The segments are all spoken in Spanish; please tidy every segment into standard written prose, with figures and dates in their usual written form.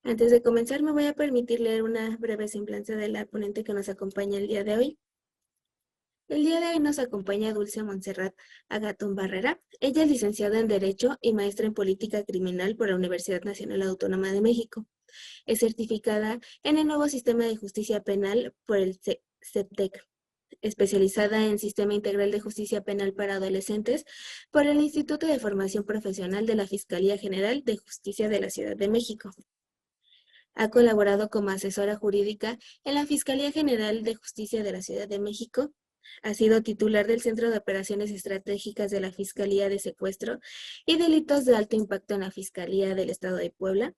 Antes de comenzar, me voy a permitir leer una breve semblanza de la ponente que nos acompaña el día de hoy. El día de hoy nos acompaña Dulce Montserrat Agatón Barrera. Ella es licenciada en Derecho y maestra en Política Criminal por la Universidad Nacional Autónoma de México. Es certificada en el nuevo sistema de justicia penal por el CEPTEC, especializada en Sistema Integral de Justicia Penal para Adolescentes por el Instituto de Formación Profesional de la Fiscalía General de Justicia de la Ciudad de México. Ha colaborado como asesora jurídica en la Fiscalía General de Justicia de la Ciudad de México. Ha sido titular del Centro de Operaciones Estratégicas de la Fiscalía de Secuestro y Delitos de Alto Impacto en la Fiscalía del Estado de Puebla,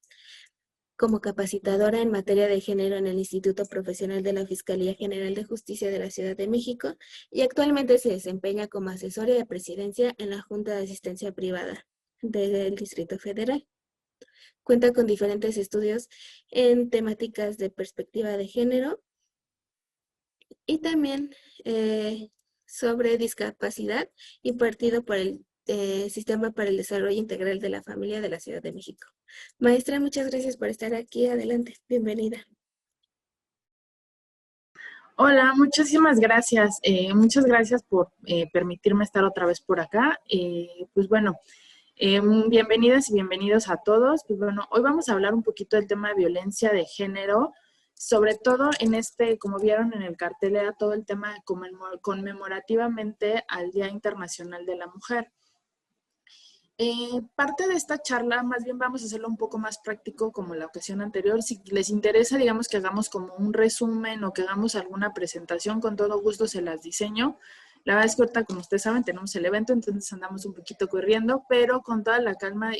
como capacitadora en materia de género en el Instituto Profesional de la Fiscalía General de Justicia de la Ciudad de México y actualmente se desempeña como asesora de presidencia en la Junta de Asistencia Privada del Distrito Federal. Cuenta con diferentes estudios en temáticas de perspectiva de género y también sobre discapacidad impartido por el Sistema para el Desarrollo Integral de la Familia de la Ciudad de México. Maestra, muchas gracias por estar aquí. Adelante, bienvenida. Hola, muchísimas gracias. Muchas gracias por permitirme estar otra vez por acá. Pues bueno, bienvenidas y bienvenidos a todos. Pues bueno, hoy vamos a hablar un poquito del tema de violencia de género, sobre todo en como vieron en el cartel, era todo el tema conmemorativamente al Día Internacional de la Mujer. Parte de esta charla, más bien vamos a hacerlo un poco más práctico como la ocasión anterior. Si les interesa, digamos que hagamos como un resumen o que hagamos alguna presentación, con todo gusto se las diseño. La verdad es que ahorita, como ustedes saben, tenemos el evento, entonces andamos un poquito corriendo, pero con toda la calma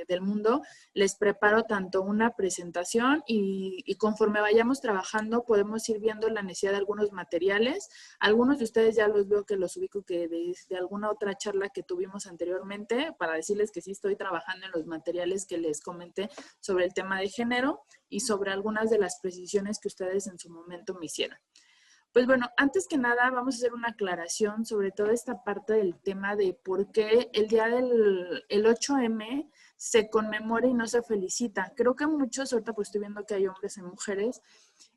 del mundo, les preparo tanto una presentación y conforme vayamos trabajando podemos ir viendo la necesidad de algunos materiales. Algunos de ustedes ya los veo que los ubico que de alguna otra charla que tuvimos anteriormente, para decirles que sí estoy trabajando en los materiales que les comenté sobre el tema de género y sobre algunas de las precisiones que ustedes en su momento me hicieron. Pues bueno, antes que nada vamos a hacer una aclaración sobre toda esta parte del tema de por qué el día del 8M se conmemora y no se felicita. Creo que muchos, ahorita pues estoy viendo que hay hombres y mujeres,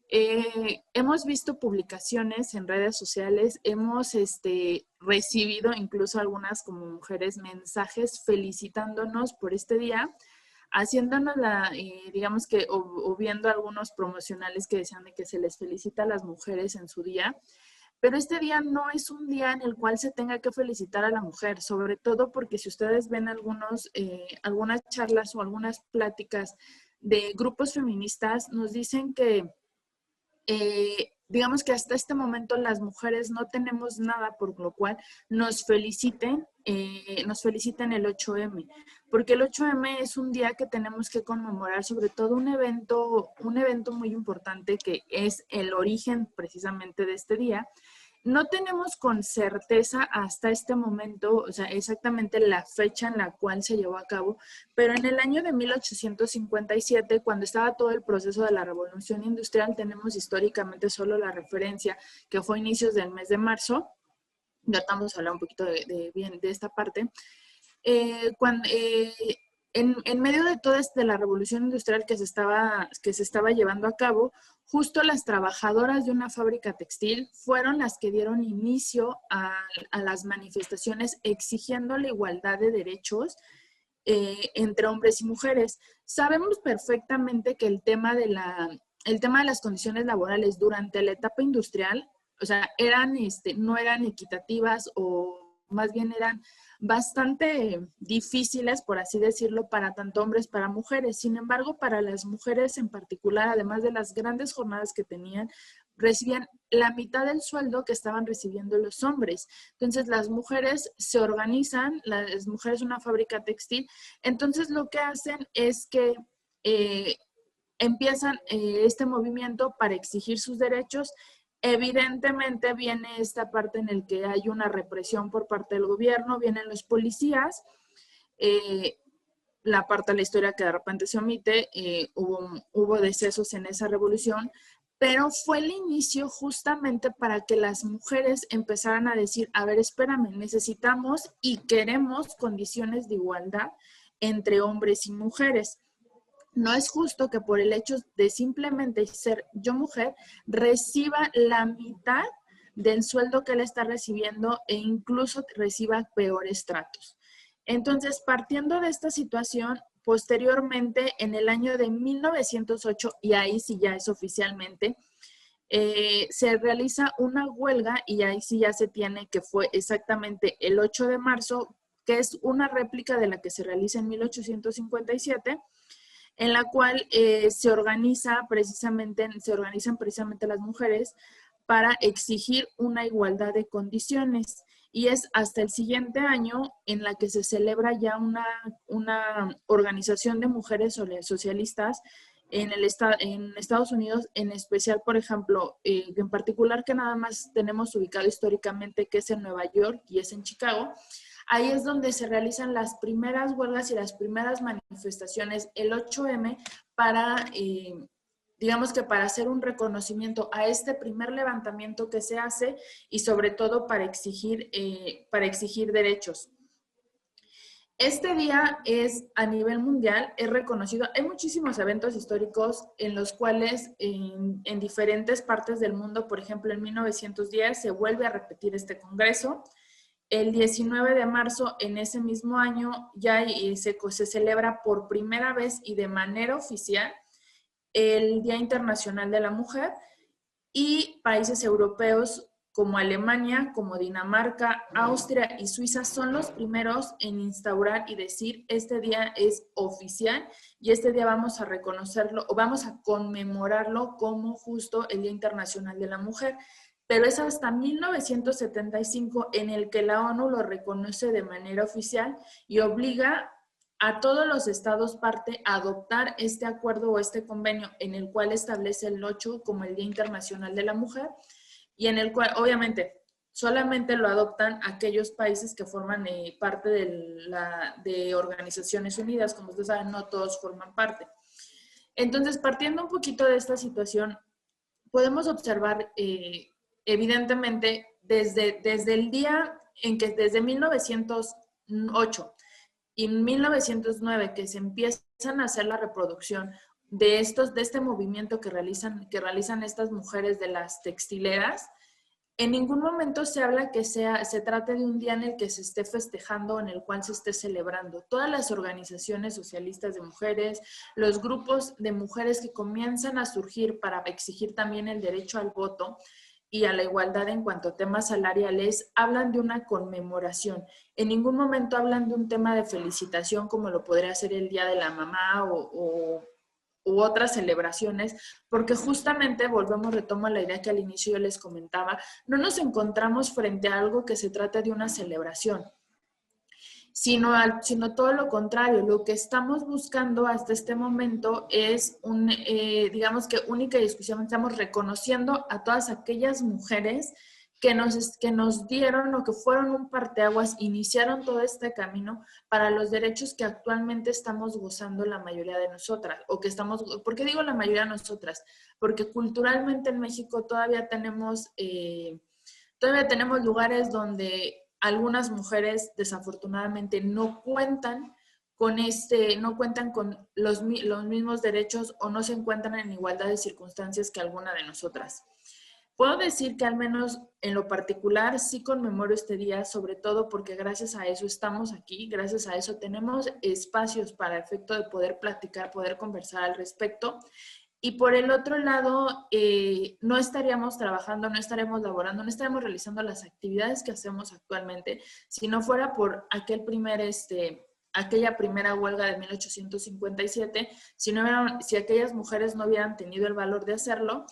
hemos visto publicaciones en redes sociales, hemos recibido incluso algunas como mujeres mensajes felicitándonos por este día, haciéndonos digamos que, o viendo algunos promocionales que decían de que se les felicita a las mujeres en su día, pero este día no es un día en el cual se tenga que felicitar a la mujer, sobre todo porque si ustedes ven algunas charlas o algunas pláticas de grupos feministas, nos dicen que digamos que hasta este momento las mujeres no tenemos nada por lo cual nos feliciten el 8M, porque el 8M es un día que tenemos que conmemorar, sobre todo un evento muy importante que es el origen precisamente de este día. No tenemos con certeza hasta este momento, o sea, exactamente la fecha en la cual se llevó a cabo, pero en el año de 1857, cuando estaba todo el proceso de la Revolución Industrial, tenemos históricamente solo la referencia que fue a inicios del mes de marzo. Ya estamos hablando un poquito de esta parte. En medio de toda la revolución industrial que se estaba llevando a cabo, justo las trabajadoras de una fábrica textil fueron las que dieron inicio a las manifestaciones exigiendo la igualdad de derechos entre hombres y mujeres. Sabemos perfectamente que el tema de las condiciones laborales durante la etapa industrial, o sea, no eran equitativas, o más bien eran bastante difíciles, por así decirlo, para tanto hombres, para mujeres. Sin embargo, para las mujeres en particular, además de las grandes jornadas que tenían, recibían la mitad del sueldo que estaban recibiendo los hombres. Entonces, las mujeres se organizan, las mujeres una fábrica textil, entonces lo que hacen es que empiezan este movimiento para exigir sus derechos. Evidentemente viene esta parte en la que hay una represión por parte del gobierno, vienen los policías, la parte de la historia que de repente se omite, hubo decesos en esa revolución, pero fue el inicio justamente para que las mujeres empezaran a decir, a ver, espérame, necesitamos y queremos condiciones de igualdad entre hombres y mujeres. no es justo que por el hecho de simplemente ser yo mujer, reciba la mitad del sueldo que él está recibiendo e incluso reciba peores tratos. Entonces, partiendo de esta situación, posteriormente, en el año de 1908, y ahí sí ya es oficialmente, se realiza una huelga y ahí sí ya se tiene que fue exactamente el 8 de marzo, que es una réplica de la que se realiza en 1857, en la cual se organizan precisamente las mujeres para exigir una igualdad de condiciones. Y es hasta el siguiente año en la que se celebra ya una organización de mujeres socialistas en Estados Unidos, en especial, por ejemplo, en particular que nada más tenemos ubicado históricamente, que es en Nueva York y es en Chicago. Ahí es donde se realizan las primeras huelgas y las primeras manifestaciones, el 8M, para, digamos que para hacer un reconocimiento a este primer levantamiento que se hace y sobre todo para exigir derechos. Este día es a nivel mundial, es reconocido. Hay muchísimos eventos históricos en los cuales en diferentes partes del mundo, por ejemplo, en 1910 se vuelve a repetir este congreso. El 19 de marzo, en ese mismo año, ya se celebra por primera vez y de manera oficial el Día Internacional de la Mujer, y países europeos como Alemania, como Dinamarca, Austria y Suiza son los primeros en instaurar y decir este día es oficial y este día vamos a reconocerlo o vamos a conmemorarlo como justo el Día Internacional de la Mujer. Pero es hasta 1975 en el que la ONU lo reconoce de manera oficial y obliga a todos los estados parte a adoptar este acuerdo o este convenio en el cual establece el 8 como el Día Internacional de la Mujer y en el cual obviamente solamente lo adoptan aquellos países que forman parte de Organizaciones Unidas. Como ustedes saben, no todos forman parte. Entonces, partiendo un poquito de esta situación, podemos observar evidentemente desde el día en que desde 1908 y en 1909 que se empiezan a hacer la reproducción de este movimiento que realizan estas mujeres de las textileras, en ningún momento se habla que se trate de un día en el que se esté festejando, en el cual se esté celebrando. Todas las organizaciones socialistas de mujeres, los grupos de mujeres que comienzan a surgir para exigir también el derecho al voto y a la igualdad en cuanto a temas salariales, hablan de una conmemoración. En ningún momento hablan de un tema de felicitación como lo podría ser el Día de la Mamá u otras celebraciones, porque justamente, retomo la idea que al inicio yo les comentaba, no nos encontramos frente a algo que se trata de una celebración, sino todo lo contrario. Lo que estamos buscando hasta este momento es digamos que única y exclusivamente estamos reconociendo a todas aquellas mujeres que nos dieron o que fueron un parteaguas, iniciaron todo este camino para los derechos que actualmente estamos gozando la mayoría de nosotras, ¿por qué digo la mayoría de nosotras? Porque culturalmente en México todavía tenemos lugares donde algunas mujeres desafortunadamente no cuentan con los mismos derechos o no se encuentran en igualdad de circunstancias que alguna de nosotras. Puedo decir que al menos en lo particular sí conmemoro este día, sobre todo porque gracias a eso estamos aquí, gracias a eso tenemos espacios para efecto de poder platicar, poder conversar al respecto. Y por el otro lado, no estaríamos trabajando, no estaríamos laborando, no estaríamos realizando las actividades que hacemos actualmente si no fuera por aquella primera huelga de 1857, si aquellas mujeres no hubieran tenido el valor de hacerlo.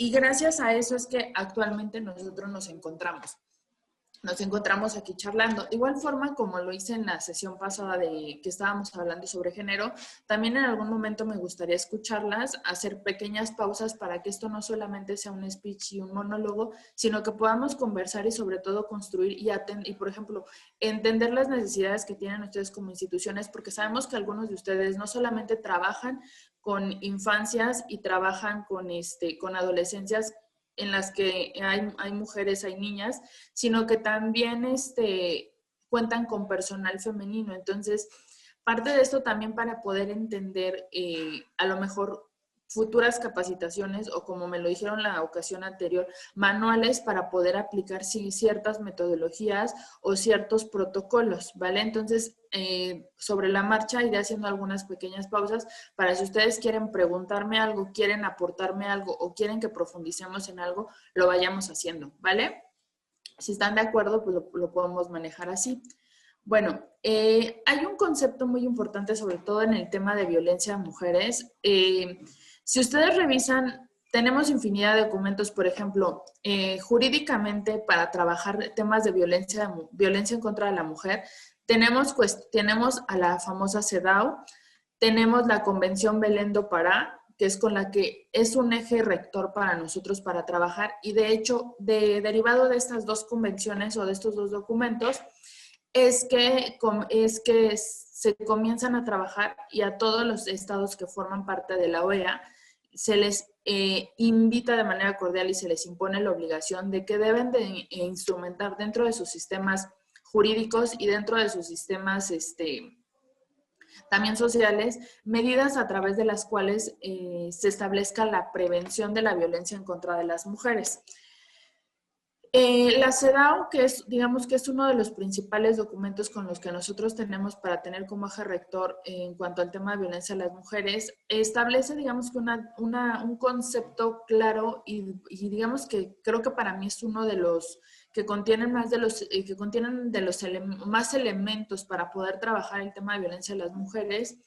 Y gracias a eso es que actualmente nosotros nos encontramos aquí charlando. De igual forma, como lo hice en la sesión pasada de que estábamos hablando sobre género, también en algún momento me gustaría escucharlas, hacer pequeñas pausas para que esto no solamente sea un speech y un monólogo, sino que podamos conversar y sobre todo construir y por ejemplo, entender las necesidades que tienen ustedes como instituciones, porque sabemos que algunos de ustedes no solamente trabajan con infancias y trabajan con adolescencias en las que hay mujeres, hay niñas, sino que también cuentan con personal femenino. Entonces, Parte de esto también para poder entender a lo mejor futuras capacitaciones o como me lo dijeron la ocasión anterior, manuales para poder aplicar ciertas metodologías o ciertos protocolos, ¿vale? Entonces, sobre la marcha iré haciendo algunas pequeñas pausas para si ustedes quieren preguntarme algo, quieren aportarme algo o quieren que profundicemos en algo, lo vayamos haciendo, ¿vale? Si están de acuerdo, pues lo podemos manejar así. Bueno, hay un concepto muy importante, sobre todo en el tema de violencia a mujeres. Si ustedes revisan, tenemos infinidad de documentos, por ejemplo, jurídicamente para trabajar temas de violencia en contra de la mujer, tenemos a la famosa CEDAW, tenemos la Convención Belén do Pará, que es con la que es un eje rector para nosotros para trabajar, y de hecho, derivado de estas dos convenciones o de estos dos documentos, es que se comienzan a trabajar y a todos los estados que forman parte de la OEA se les invita de manera cordial y se les impone la obligación de que deben de instrumentar dentro de sus sistemas jurídicos y dentro de sus sistemas también sociales, medidas a través de las cuales se establezca la prevención de la violencia en contra de las mujeres. La CEDAW, que es, digamos que es uno de los principales documentos con los que nosotros tenemos para tener como eje rector en cuanto al tema de violencia a las mujeres, establece, digamos que un concepto claro y digamos que creo que para mí es uno de los que contienen más elementos para poder trabajar el tema de violencia a las mujeres,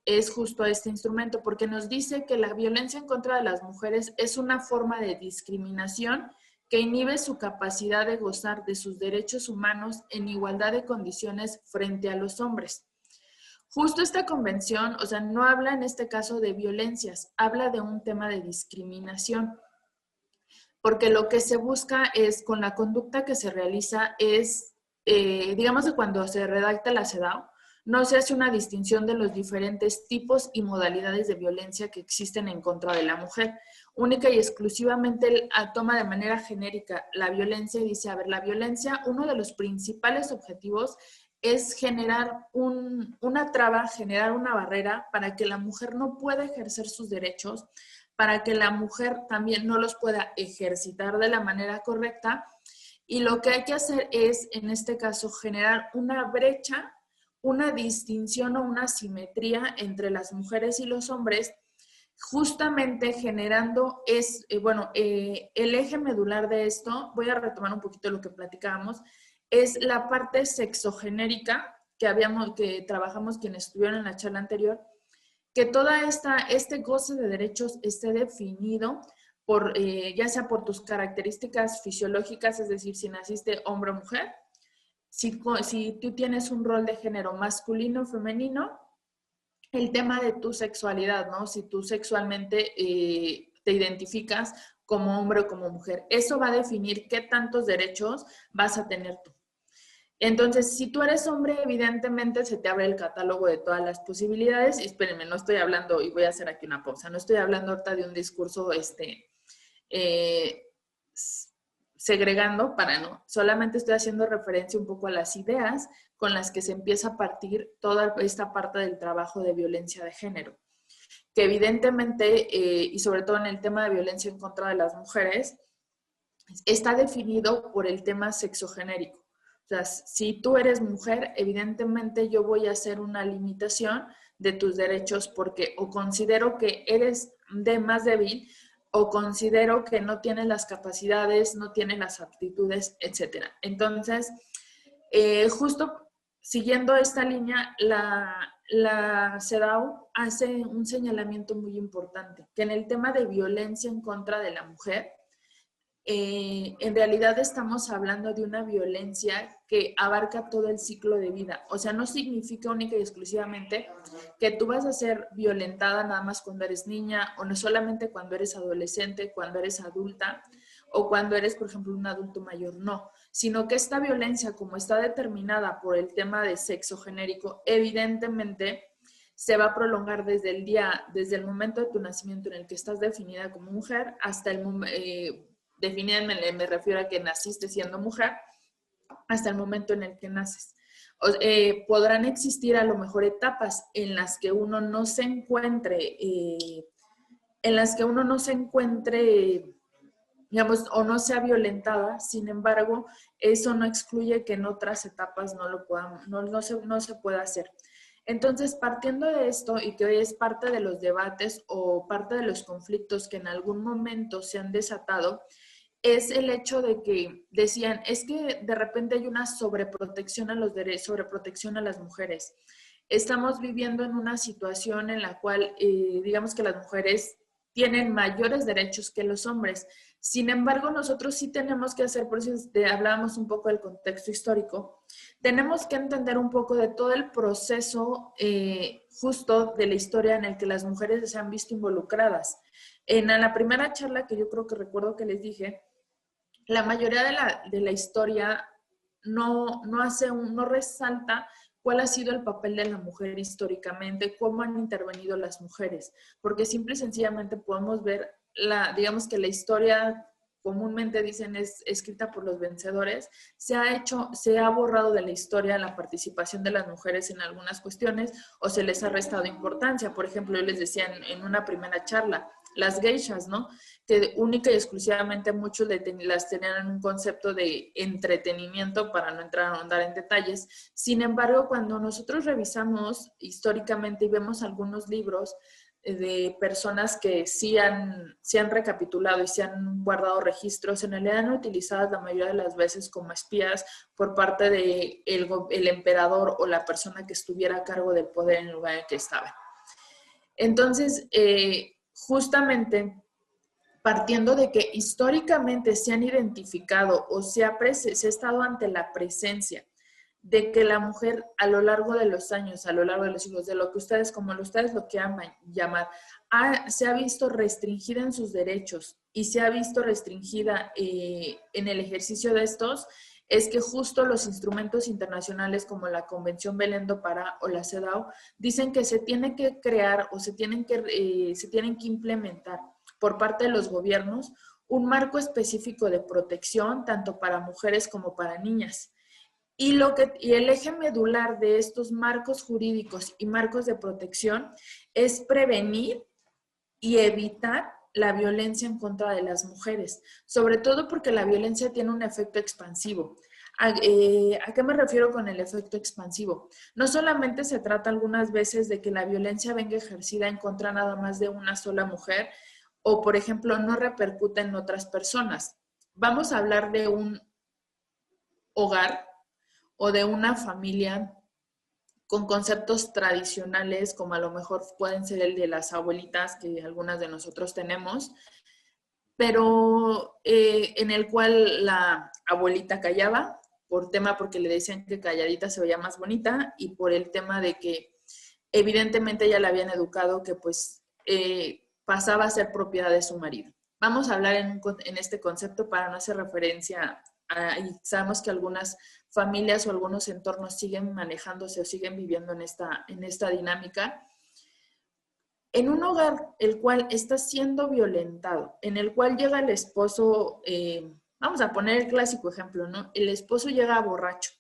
es justo este instrumento, porque nos dice que la violencia en contra de las mujeres es una forma de discriminación que inhibe su capacidad de gozar de sus derechos humanos en igualdad de condiciones frente a los hombres. Justo esta convención, o sea, no habla en este caso de violencias, habla de un tema de discriminación, porque lo que se busca es, con la conducta que se realiza, es, digamos que cuando se redacta la CEDAW, no se hace una distinción de los diferentes tipos y modalidades de violencia que existen en contra de la mujer. Única y exclusivamente toma de manera genérica la violencia y dice, a ver, la violencia, uno de los principales objetivos es generar una traba, generar una barrera para que la mujer no pueda ejercer sus derechos, para que la mujer también no los pueda ejercitar de la manera correcta. Y lo que hay que hacer es, en este caso, generar una brecha, una distinción o una simetría entre las mujeres y los hombres, justamente generando el eje medular de esto, voy a retomar un poquito lo que platicábamos, es la parte sexogenérica que trabajamos quienes estuvieron en la charla anterior, que este goce de derechos esté definido por, ya sea por tus características fisiológicas, es decir, si naciste hombre o mujer, si tú tienes un rol de género masculino o femenino, el tema de tu sexualidad, ¿no? Si tú sexualmente te identificas como hombre o como mujer, eso va a definir qué tantos derechos vas a tener tú. Entonces, si tú eres hombre, evidentemente se te abre el catálogo de todas las posibilidades. Y espérenme, no estoy hablando, y voy a hacer aquí una pausa, no estoy hablando ahorita de un discurso eh, segregando para no, solamente estoy haciendo referencia un poco a las ideas con las que se empieza a partir toda esta parte del trabajo de violencia de género, que evidentemente, y sobre todo en el tema de violencia en contra de las mujeres, está definido por el tema sexogenérico. O sea, si tú eres mujer, evidentemente yo voy a hacer una limitación de tus derechos porque o considero que eres más débil o considero que no tienes las capacidades, no tienes las aptitudes, etc. Entonces, justo siguiendo esta línea, la CEDAW hace un señalamiento muy importante, que en el tema de violencia en contra de la mujer, en realidad estamos hablando de una violencia que abarca todo el ciclo de vida. O sea, no significa única y exclusivamente que tú vas a ser violentada nada más cuando eres niña o no solamente cuando eres adolescente, cuando eres adulta o cuando eres, por ejemplo, un adulto mayor, no. Sino que esta violencia, como está determinada por el tema de sexo genérico, evidentemente se va a prolongar desde el momento de tu nacimiento en el que estás definida como mujer hasta el momento... definida me refiero a que naciste siendo mujer hasta el momento en el que naces. Podrán existir a lo mejor etapas en las que uno no se encuentre, digamos, o no sea violentada. Sin embargo, eso no excluye que en otras etapas no se pueda hacer. Entonces, partiendo de esto, y que hoy es parte de los debates o parte de los conflictos que en algún momento se han desatado, es el hecho de que decían, es que de repente hay una sobreprotección a los derechos, sobreprotección a las mujeres. Estamos viviendo en una situación en la cual, digamos que las mujeres tienen mayores derechos que los hombres. Sin embargo, nosotros sí tenemos que hacer, por eso hablábamos un poco del contexto histórico, tenemos que entender un poco de todo el proceso justo de la historia en el que las mujeres se han visto involucradas. En la primera charla que yo creo que recuerdo que les dije, la mayoría de la historia no resalta cuál ha sido el papel de la mujer históricamente, cómo han intervenido las mujeres, porque simple y sencillamente podemos ver, digamos que la historia comúnmente dicen es escrita por los vencedores, se ha borrado de la historia la participación de las mujeres en algunas cuestiones o se les ha restado importancia. Por ejemplo, yo les decía en una primera charla, las geishas, ¿no? Que única y exclusivamente muchos las tenían en un concepto de entretenimiento, para no entrar a ahondar en detalles. Sin embargo, cuando nosotros revisamos históricamente y vemos algunos libros de personas que sí han recapitulado y sí han guardado registros, en realidad han utilizadas la mayoría de las veces como espías por parte de el emperador o la persona que estuviera a cargo del poder en el lugar en el que estaba. Entonces, justamente partiendo de que históricamente se han identificado o se ha estado ante la presencia de que la mujer a lo largo de los años, a lo largo de los siglos, de lo que ustedes, como ustedes lo quieran llamar, se ha visto restringida en sus derechos y se ha visto restringida en el ejercicio de estos, es que justo los instrumentos internacionales como la Convención Belém do Pará o la CEDAW dicen que se tiene que crear o se tienen que implementar por parte de los gobiernos un marco específico de protección tanto para mujeres como para niñas. Y el eje medular de estos marcos jurídicos y marcos de protección es prevenir y evitar la violencia en contra de las mujeres, sobre todo porque la violencia tiene un efecto expansivo. ¿A qué me refiero con el efecto expansivo? No solamente se trata algunas veces de que la violencia venga ejercida en contra nada más de una sola mujer o, por ejemplo, no repercuta en otras personas. Vamos a hablar de un hogar o de una familia con conceptos tradicionales, como a lo mejor pueden ser el de las abuelitas, que algunas de nosotros tenemos, pero en el cual la abuelita callaba, porque le decían que calladita se veía más bonita, y por el tema de que evidentemente ya la habían educado que pues pasaba a ser propiedad de su marido. Vamos a hablar en este concepto para no hacer referencia y sabemos que algunas familias o algunos entornos siguen manejándose o siguen viviendo en esta dinámica. En un hogar el cual está siendo violentado, en el cual llega el esposo, vamos a poner el clásico ejemplo, ¿no? El esposo llega borracho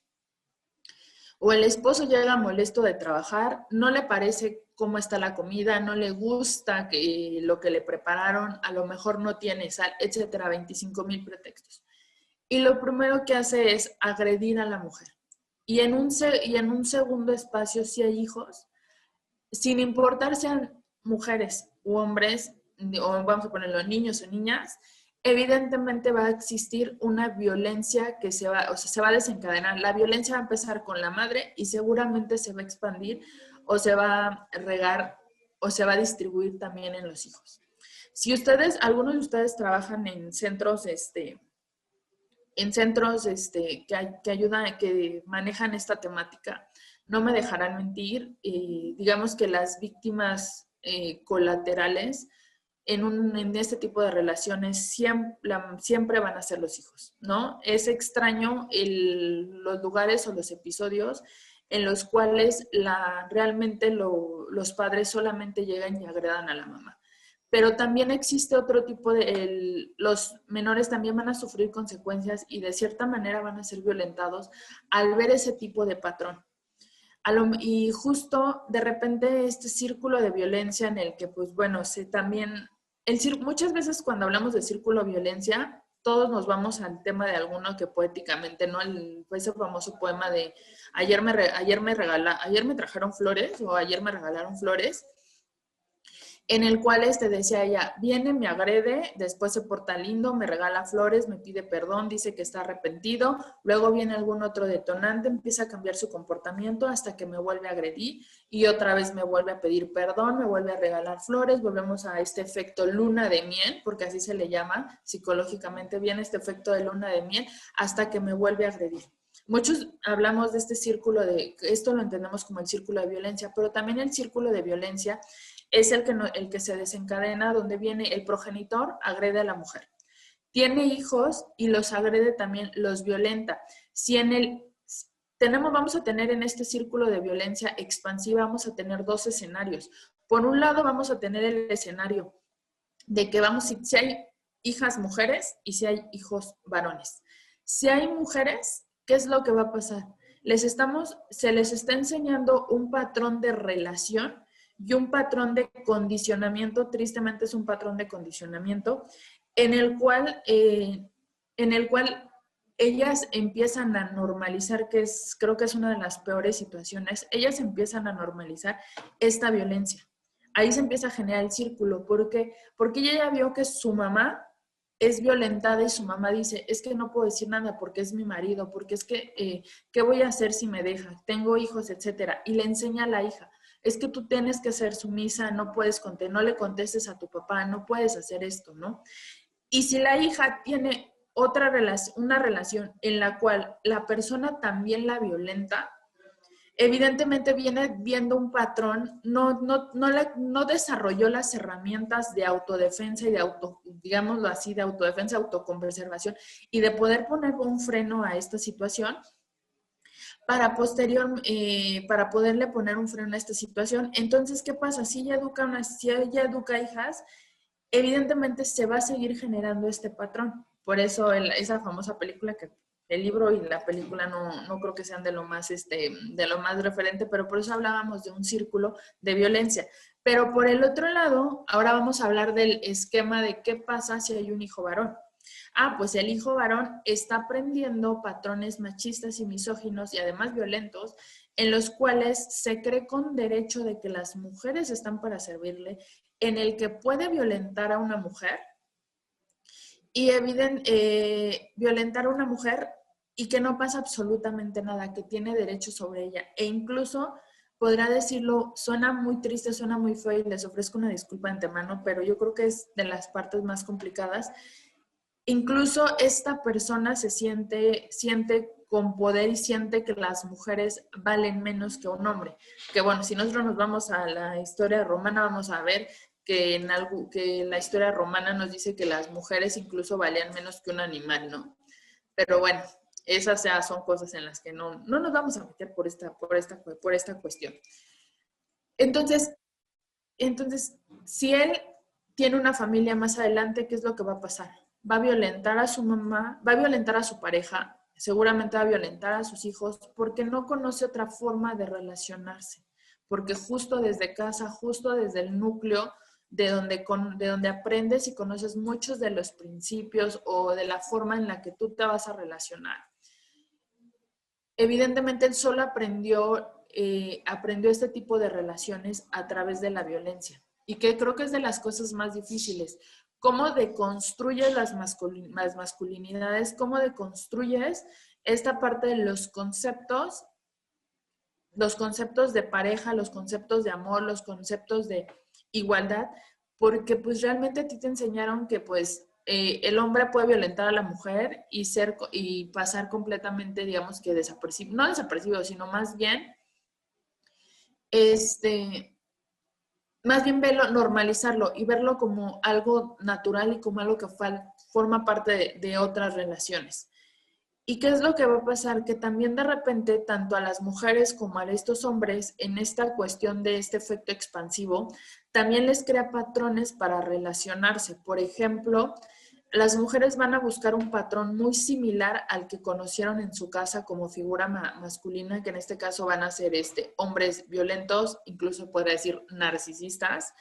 o el esposo llega molesto de trabajar, no le parece cómo está la comida, no le gusta lo que le prepararon, a lo mejor no tiene sal, etcétera, 25,000 pretextos. Y lo primero que hace es agredir a la mujer. Y en un segundo espacio, si hay hijos, sin importar sean mujeres u hombres, o vamos a ponerlo niños o niñas, evidentemente va a existir una violencia que se va a desencadenar. La violencia va a empezar con la madre y seguramente se va a expandir o se va a regar o se va a distribuir también en los hijos. Si algunos de ustedes trabajan en centros, que ayudan, que manejan esta temática, no me dejarán mentir, digamos que las víctimas colaterales en este tipo de relaciones siempre van a ser los hijos, ¿no? Es extraño los lugares o los episodios en los cuales realmente los padres solamente llegan y agredan a la mamá. Pero también existe otro tipo los menores también van a sufrir consecuencias y de cierta manera van a ser violentados al ver ese tipo de patrón. Y justo de repente este círculo de violencia en el que, pues bueno, también, muchas veces cuando hablamos de círculo de violencia, todos nos vamos al tema de alguno que poéticamente, ¿no? Ese famoso poema de ayer me trajeron flores o ayer me regalaron flores, en el cual decía ella, viene, me agrede, después se porta lindo, me regala flores, me pide perdón, dice que está arrepentido, luego viene algún otro detonante, empieza a cambiar su comportamiento hasta que me vuelve a agredir y otra vez me vuelve a pedir perdón, me vuelve a regalar flores, volvemos a este efecto luna de miel, porque así se le llama psicológicamente, viene este efecto de luna de miel hasta que me vuelve a agredir. Muchos hablamos de este círculo esto lo entendemos como el círculo de violencia, pero también el círculo de violencia es el que se desencadena, donde viene el progenitor, agrede a la mujer. Tiene hijos y los agrede también, los violenta. Si vamos a tener en este círculo de violencia expansiva, vamos a tener dos escenarios. Por un lado, vamos a tener el escenario de que si hay hijas mujeres y si hay hijos varones. Si hay mujeres, ¿qué es lo que va a pasar? Se les está enseñando un patrón de relación y un patrón de condicionamiento, tristemente es un patrón de condicionamiento, en el cual ellas empiezan a normalizar, creo que es una de las peores situaciones, ellas empiezan a normalizar esta violencia. Ahí se empieza a generar el círculo, porque ella ya vio que su mamá es violentada y su mamá dice, es que no puedo decir nada porque es mi marido, porque es que, ¿qué voy a hacer si me deja? Tengo hijos, etcétera. Y le enseña a la hija, es que tú tienes que ser sumisa, no le contestes a tu papá, no puedes hacer esto, ¿no? Y si la hija tiene una relación en la cual la persona también la violenta, evidentemente viene viendo un patrón, no desarrolló las herramientas de autodefensa y digámoslo así, de autodefensa, autoconservación y de poder poner un freno a esta situación para poderle poner un freno a esta situación. Entonces, ¿qué pasa? Si ella educa hijas, evidentemente se va a seguir generando este patrón. Por eso esa famosa película, que el libro y la película no creo que sean de lo más referente, pero por eso hablábamos de un círculo de violencia. Pero por el otro lado, ahora vamos a hablar del esquema de qué pasa si hay un hijo varón. Pues el hijo varón está aprendiendo patrones machistas y misóginos y además violentos, en los cuales se cree con derecho de que las mujeres están para servirle, en el que puede violentar a una mujer y violentar a una mujer y que no pasa absolutamente nada, que tiene derecho sobre ella. E incluso podrá decirlo, suena muy triste, suena muy feo y les ofrezco una disculpa de antemano, pero yo creo que es de las partes más complicadas. Incluso esta persona siente con poder y siente que las mujeres valen menos que un hombre. Que bueno, si nosotros nos vamos a la historia romana, vamos a ver que la historia romana nos dice que las mujeres incluso valían menos que un animal, ¿no? Pero bueno, esas ya son cosas en las que no nos vamos a meter por esta cuestión. Entonces, si él tiene una familia más adelante, ¿qué es lo que va a pasar? Va a violentar a su mamá, va a violentar a su pareja, seguramente va a violentar a sus hijos, porque no conoce otra forma de relacionarse. Porque justo desde casa, justo desde el núcleo, de donde aprendes y conoces muchos de los principios o de la forma en la que tú te vas a relacionar. Evidentemente, él solo aprendió este tipo de relaciones a través de la violencia. Y que creo que es de las cosas más difíciles. Cómo deconstruyes las masculinidades, cómo deconstruyes esta parte de los conceptos de pareja, los conceptos de amor, los conceptos de igualdad, porque pues realmente a ti te enseñaron que pues el hombre puede violentar a la mujer y pasar completamente, digamos que desapercibido, no desapercibido, sino más bien normalizarlo y verlo como algo natural y como algo que forma parte de otras relaciones. ¿Y qué es lo que va a pasar? Que también de repente, tanto a las mujeres como a estos hombres, en esta cuestión de este efecto expansivo, también les crea patrones para relacionarse. Por ejemplo, las mujeres van a buscar un patrón muy similar al que conocieron en su casa como figura masculina, que en este caso van a ser hombres violentos, incluso podría decir narcisistas,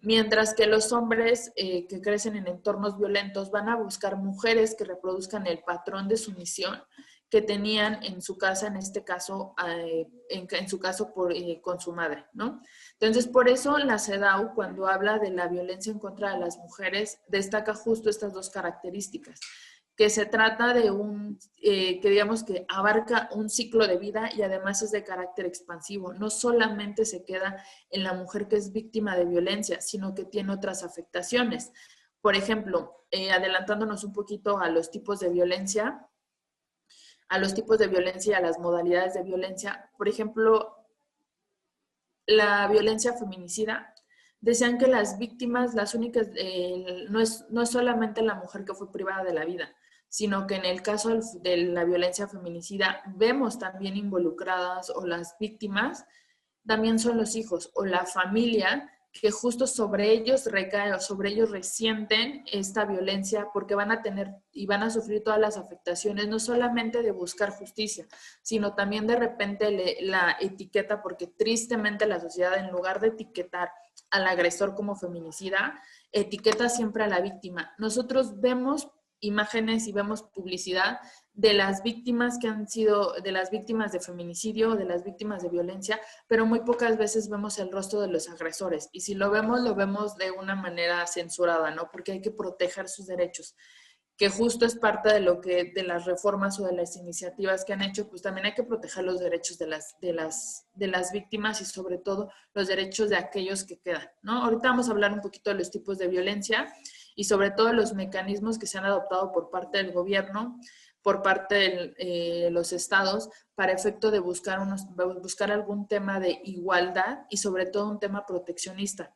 mientras que los hombres que crecen en entornos violentos van a buscar mujeres que reproduzcan el patrón de sumisión que tenían en su casa, en este caso, en su caso con su madre, ¿no? Entonces, por eso la CEDAW, cuando habla de la violencia en contra de las mujeres, destaca justo estas dos características, que se trata de que digamos que abarca un ciclo de vida y además es de carácter expansivo. No solamente se queda en la mujer que es víctima de violencia, sino que tiene otras afectaciones. Por ejemplo, adelantándonos un poquito a los tipos de violencia, y a las modalidades de violencia, por ejemplo, la violencia feminicida, decían que las víctimas, las únicas, no es solamente la mujer que fue privada de la vida, sino que en el caso de la violencia feminicida vemos también involucradas o las víctimas también son los hijos o la familia que justo sobre ellos recae o sobre ellos resienten esta violencia porque van a tener y van a sufrir todas las afectaciones, no solamente de buscar justicia, sino también de repente la etiqueta, porque tristemente la sociedad, en lugar de etiquetar al agresor como feminicida, etiqueta siempre a la víctima. Nosotros vemos imágenes y vemos publicidad de las víctimas que han sido, de las víctimas de feminicidio, de las víctimas de violencia, pero muy pocas veces vemos el rostro de los agresores. Y si lo vemos de una manera censurada, ¿no? Porque hay que proteger sus derechos, que justo es parte de lo que, de las reformas o de las iniciativas que han hecho, pues también hay que proteger los derechos de las víctimas y sobre todo los derechos de aquellos que quedan, ¿no? Ahorita vamos a hablar un poquito de los tipos de violencia y sobre todo los mecanismos que se han adoptado por parte del gobierno, por parte de los estados, para efecto de buscar algún tema de igualdad y sobre todo un tema proteccionista.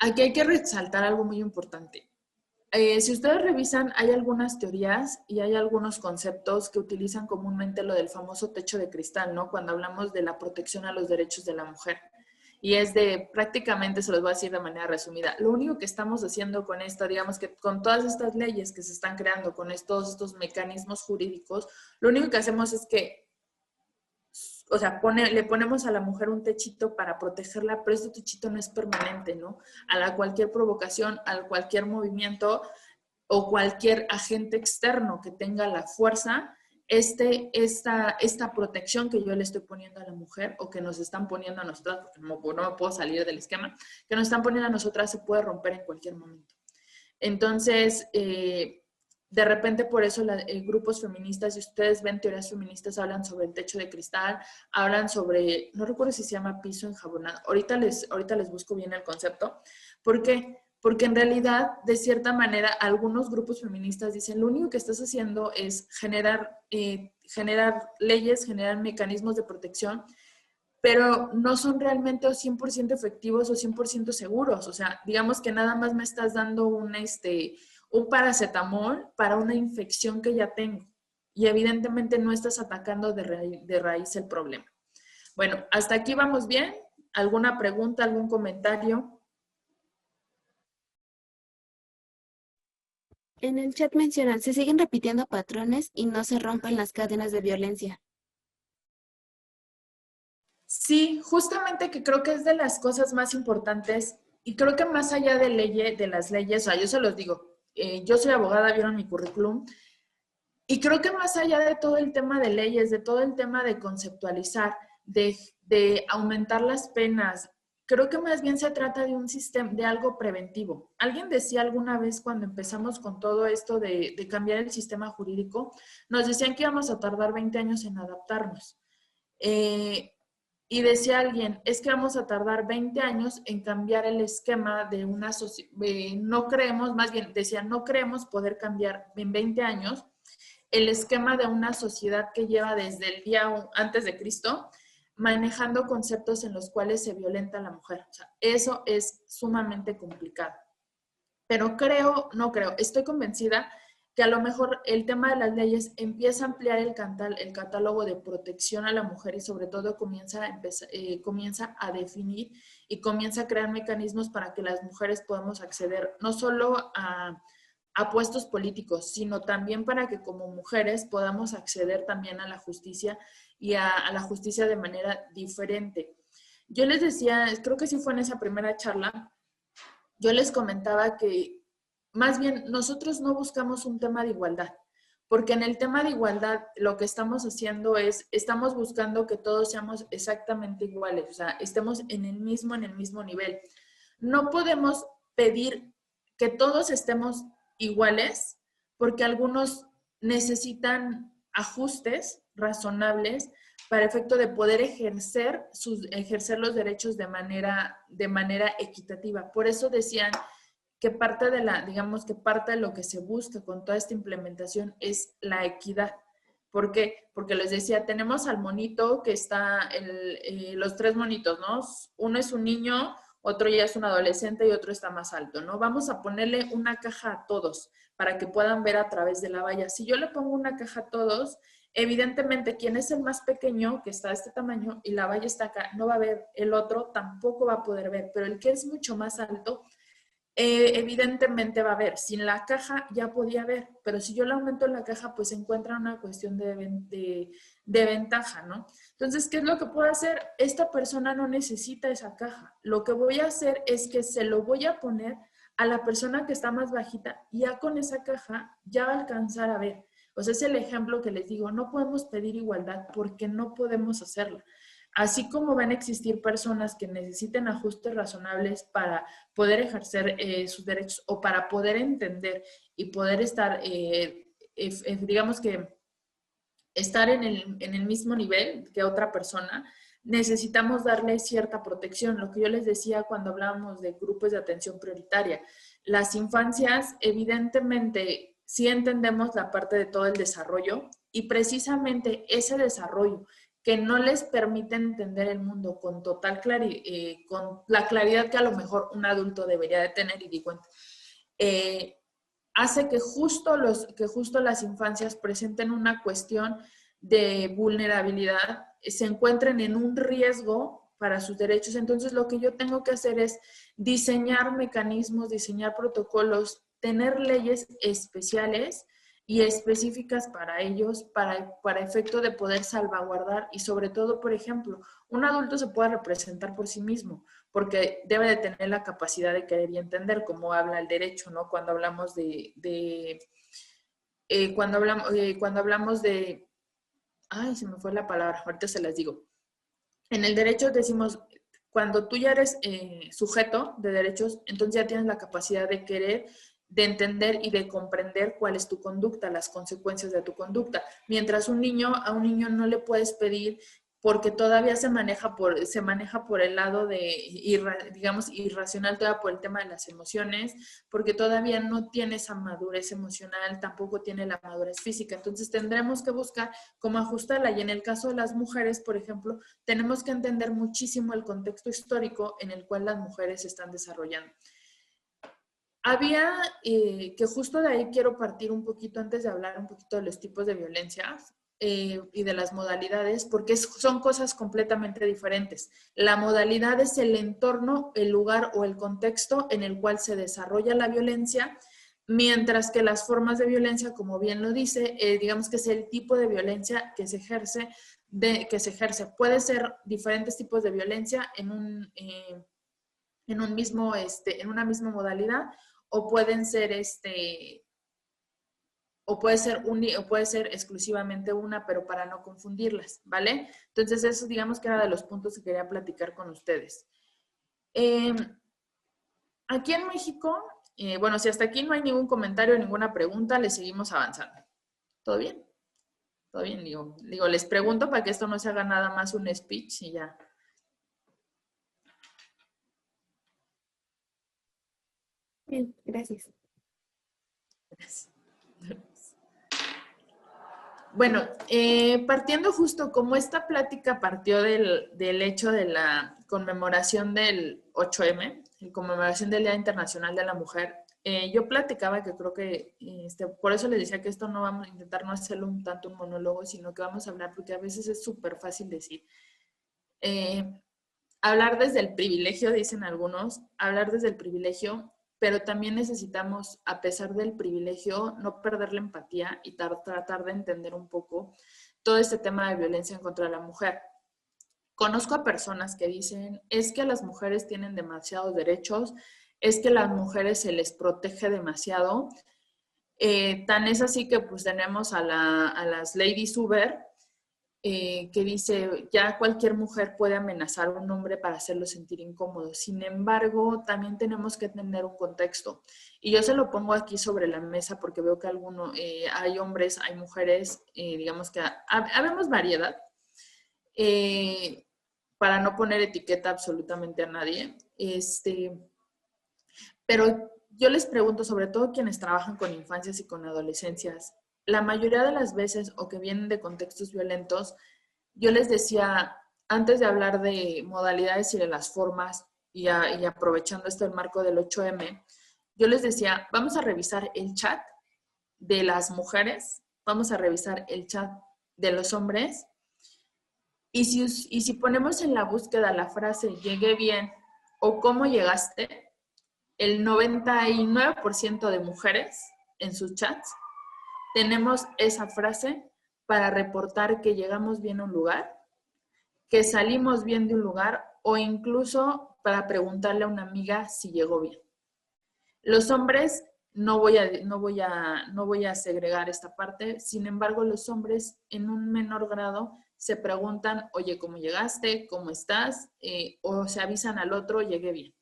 Aquí hay que resaltar algo muy importante. Si ustedes revisan, hay algunas teorías y hay algunos conceptos que utilizan comúnmente lo del famoso techo de cristal, ¿no? Cuando hablamos de la protección a los derechos de la mujer. Y es prácticamente, se los voy a decir de manera resumida, lo único que estamos haciendo con esto, digamos que con todas estas leyes que se están creando, con todos estos mecanismos jurídicos, lo único que hacemos es que, o sea, le ponemos a la mujer un techito para protegerla, pero este techito no es permanente, ¿no? Cualquier provocación, a cualquier movimiento o cualquier agente externo que tenga la fuerza, esta protección que yo le estoy poniendo a la mujer o que nos están poniendo a nosotras, porque no me puedo salir del esquema, que nos están poniendo a nosotras se puede romper en cualquier momento. Entonces, de repente por eso grupos feministas, si ustedes ven teorías feministas, hablan sobre el techo de cristal, hablan sobre, no recuerdo si se llama piso enjabonado, ahorita les busco bien el concepto. ¿Por qué? Porque en realidad, de cierta manera, algunos grupos feministas dicen, lo único que estás haciendo es generar leyes, generar mecanismos de protección, pero no son realmente 100% efectivos o 100% seguros. O sea, digamos que nada más me estás dando un paracetamol para una infección que ya tengo. Y evidentemente no estás atacando de raíz el problema. Bueno, hasta aquí vamos bien. ¿Alguna pregunta, algún comentario? En el chat mencionan, se siguen repitiendo patrones y no se rompen las cadenas de violencia. Sí, justamente que creo que es de las cosas más importantes y creo que más allá de las leyes, o sea, yo se los digo, yo soy abogada, vieron mi currículum, y creo que más allá de todo el tema de leyes, de todo el tema de conceptualizar, de aumentar las penas, creo que más bien se trata de un sistema, de algo preventivo. Alguien decía alguna vez cuando empezamos con todo esto de cambiar el sistema jurídico, nos decían que íbamos a tardar 20 años en adaptarnos. Y decía alguien, es que vamos a tardar 20 años en cambiar el esquema de una sociedad. No creemos, más bien decía, no creemos poder cambiar en 20 años el esquema de una sociedad que lleva desde el día antes de Cristo manejando conceptos en los cuales se violenta a la mujer. O sea, eso es sumamente complicado. Pero estoy convencida que a lo mejor el tema de las leyes empieza a ampliar el catálogo de protección a la mujer y sobre todo comienza a definir y comienza a crear mecanismos para que las mujeres podamos acceder no solo a a puestos políticos, sino también para que como mujeres podamos acceder también a la justicia y a la justicia de manera diferente. Yo les decía, creo que sí fue en esa primera charla, yo les comentaba que más bien nosotros no buscamos un tema de igualdad, porque en el tema de igualdad lo que estamos haciendo es, estamos buscando que todos seamos exactamente iguales, o sea, estemos en el mismo nivel. No podemos pedir que todos estemos iguales, porque algunos necesitan ajustes razonables para efecto de poder ejercer los derechos de manera equitativa. Por eso decían que parte de digamos que parte de lo que se busca con toda esta implementación es la equidad. ¿Por qué? Porque les decía, tenemos al monito que está, los tres monitos, ¿no? Uno es un niño, otro ya es un adolescente y otro está más alto, ¿no? Vamos a ponerle una caja a todos para que puedan ver a través de la valla. Si yo le pongo una caja a todos, evidentemente quien es el más pequeño, que está de este tamaño, y la valla está acá, no va a ver, el otro tampoco va a poder ver, pero el que es mucho más alto, evidentemente va a ver. Sin la caja ya podía ver, pero si yo le aumento la caja, pues se encuentra una cuestión de ventaja, ¿no? Entonces, ¿qué es lo que puedo hacer? Esta persona no necesita esa caja. Lo que voy a hacer es que se lo voy a poner a la persona que está más bajita y ya con esa caja ya va a alcanzar a ver. O sea, es el ejemplo que les digo, no podemos pedir igualdad porque no podemos hacerla. Así como van a existir personas que necesiten ajustes razonables para poder ejercer sus derechos o para poder entender y poder estar, digamos que, estar en el mismo nivel que otra persona, necesitamos darle cierta protección. Lo que yo les decía cuando hablábamos de grupos de atención prioritaria. Las infancias, evidentemente, sí entendemos la parte de todo el desarrollo y precisamente ese desarrollo que no les permite entender el mundo con total claridad, con la claridad que a lo mejor un adulto debería de tener, y digo, hace que justo las infancias presenten una cuestión de vulnerabilidad, se encuentren en un riesgo para sus derechos. Entonces, lo que yo tengo que hacer es diseñar mecanismos, diseñar protocolos, tener leyes especiales y específicas para ellos, para efecto de poder salvaguardar y sobre todo, por ejemplo, un adulto se puede representar por sí mismo, porque debe de tener la capacidad de querer y entender cómo habla el derecho, ¿no? Cuando hablamos cuando hablamos de, ay, se me fue la palabra, ahorita se las digo. En el derecho decimos, cuando tú ya eres sujeto de derechos, entonces ya tienes la capacidad de querer, de entender y de comprender cuál es tu conducta, las consecuencias de tu conducta. Mientras a un niño no le puedes pedir porque todavía se maneja por el lado de, digamos, irracional, todavía por el tema de las emociones, porque todavía no tiene esa madurez emocional, tampoco tiene la madurez física. Entonces tendremos que buscar cómo ajustarla. Y en el caso de las mujeres, por ejemplo, tenemos que entender muchísimo el contexto histórico en el cual las mujeres se están desarrollando. Había, que justo de ahí quiero partir un poquito antes de hablar un poquito de los tipos de violencia y de las modalidades, porque son cosas completamente diferentes. La modalidad es el entorno, el lugar o el contexto en el cual se desarrolla la violencia, mientras que las formas de violencia, como bien lo dice, digamos que es el tipo de violencia que se ejerce. Puede ser diferentes tipos de violencia en en una misma modalidad, o pueden ser o puede ser exclusivamente una, pero para no confundirlas, ¿vale? Entonces, eso digamos que era de los puntos que quería platicar con ustedes. Aquí en México, bueno, si hasta aquí no hay ningún comentario, ninguna pregunta, le seguimos avanzando. ¿Todo bien? Todo bien, digo, les pregunto para que esto no se haga nada más un speech y ya. Bien, gracias. Gracias. Bueno, partiendo justo como esta plática partió del hecho de la conmemoración del 8M, la conmemoración del Día Internacional de la Mujer, yo platicaba que creo que, por eso les decía que esto no vamos a intentar no hacerlo tanto un monólogo, sino que vamos a hablar, porque a veces es súper fácil decir. Hablar desde el privilegio, dicen algunos, hablar desde el privilegio, pero también necesitamos, a pesar del privilegio, no perder la empatía y tratar de entender un poco todo este tema de violencia en contra de la mujer. Conozco a personas que dicen, es que las mujeres tienen demasiados derechos, es que a las mujeres se les protege demasiado. Tan es así que pues tenemos a las ladies Uber, que dice, ya cualquier mujer puede amenazar a un hombre para hacerlo sentir incómodo. Sin embargo, también tenemos que tener un contexto. Y yo se lo pongo aquí sobre la mesa porque veo que hay hombres, hay mujeres, digamos que habemos variedad, para no poner etiqueta absolutamente a nadie. Pero yo les pregunto, sobre todo quienes trabajan con infancias y con adolescencias, la mayoría de las veces o que vienen de contextos violentos, yo les decía, antes de hablar de modalidades y de las formas, y aprovechando esto el marco del 8M, yo les decía, vamos a revisar el chat de las mujeres, vamos a revisar el chat de los hombres, y si ponemos en la búsqueda la frase llegué bien o cómo llegaste, el 99% de mujeres en sus chats tenemos esa frase para reportar que llegamos bien a un lugar, que salimos bien de un lugar o incluso para preguntarle a una amiga si llegó bien. Los hombres, no voy a segregar esta parte, sin embargo, los hombres en un menor grado se preguntan, oye, ¿cómo llegaste? ¿Cómo estás? O se avisan al otro, llegué bien.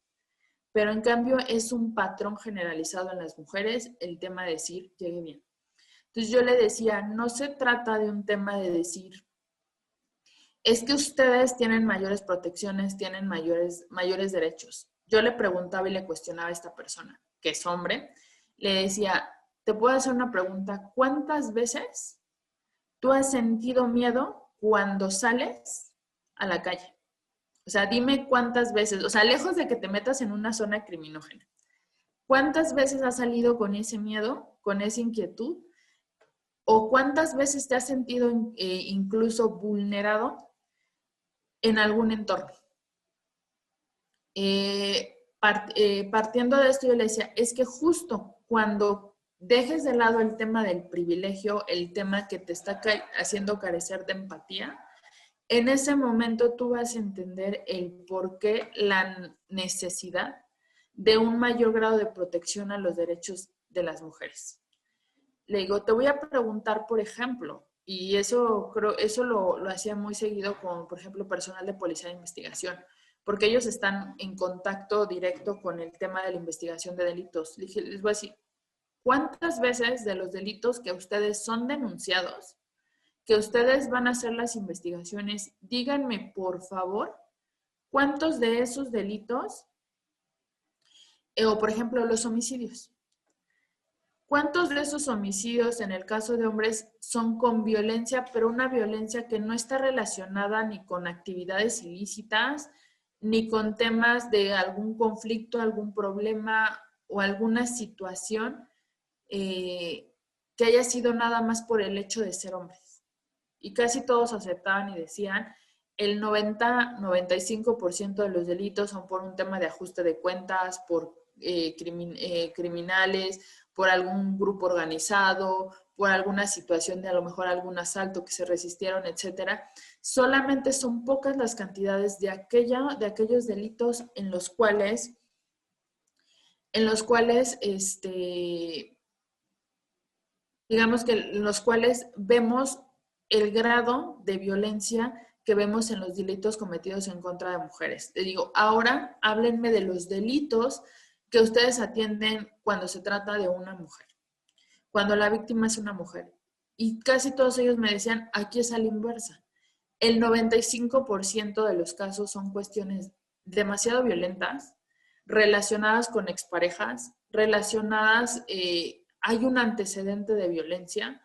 Pero en cambio es un patrón generalizado en las mujeres el tema de decir, llegué bien. Entonces yo le decía, no se trata de un tema de decir, es que ustedes tienen mayores protecciones, tienen mayores derechos. Yo le preguntaba y le cuestionaba a esta persona, que es hombre, le decía, te puedo hacer una pregunta, ¿cuántas veces tú has sentido miedo cuando sales a la calle? O sea, dime cuántas veces, o sea, lejos de que te metas en una zona criminógena, ¿cuántas veces has salido con ese miedo, con esa inquietud? ¿O cuántas veces te has sentido incluso vulnerado en algún entorno? Partiendo de esto, yo le decía, es que justo cuando dejes de lado el tema del privilegio, el tema que te está haciendo carecer de empatía, en ese momento tú vas a entender el por qué la necesidad de un mayor grado de protección a los derechos de las mujeres. Le digo, te voy a preguntar, por ejemplo, y eso lo hacía muy seguido con, por ejemplo, personal de policía de investigación, porque ellos están en contacto directo con el tema de la investigación de delitos. Les voy a decir, ¿cuántas veces de los delitos que ustedes son denunciados, que ustedes van a hacer las investigaciones, díganme por favor, cuántos de esos delitos, o por ejemplo los homicidios, cuántos de esos homicidios en el caso de hombres son con violencia, pero una violencia que no está relacionada ni con actividades ilícitas, ni con temas de algún conflicto, algún problema o alguna situación que haya sido nada más por el hecho de ser hombres? Y casi todos aceptaban y decían, el 90-95% de los delitos son por un tema de ajuste de cuentas, por criminales, por algún grupo organizado, por alguna situación de a lo mejor algún asalto que se resistieron, etcétera. Solamente son pocas las cantidades de aquellos delitos en los cuales digamos que en los cuales vemos el grado de violencia que vemos en los delitos cometidos en contra de mujeres. Te digo, ahora háblenme de los delitos que ustedes atienden cuando se trata de una mujer, cuando la víctima es una mujer. Y casi todos ellos me decían, aquí es a la inversa. El 95% de los casos son cuestiones demasiado violentas, relacionadas con exparejas, hay un antecedente de violencia,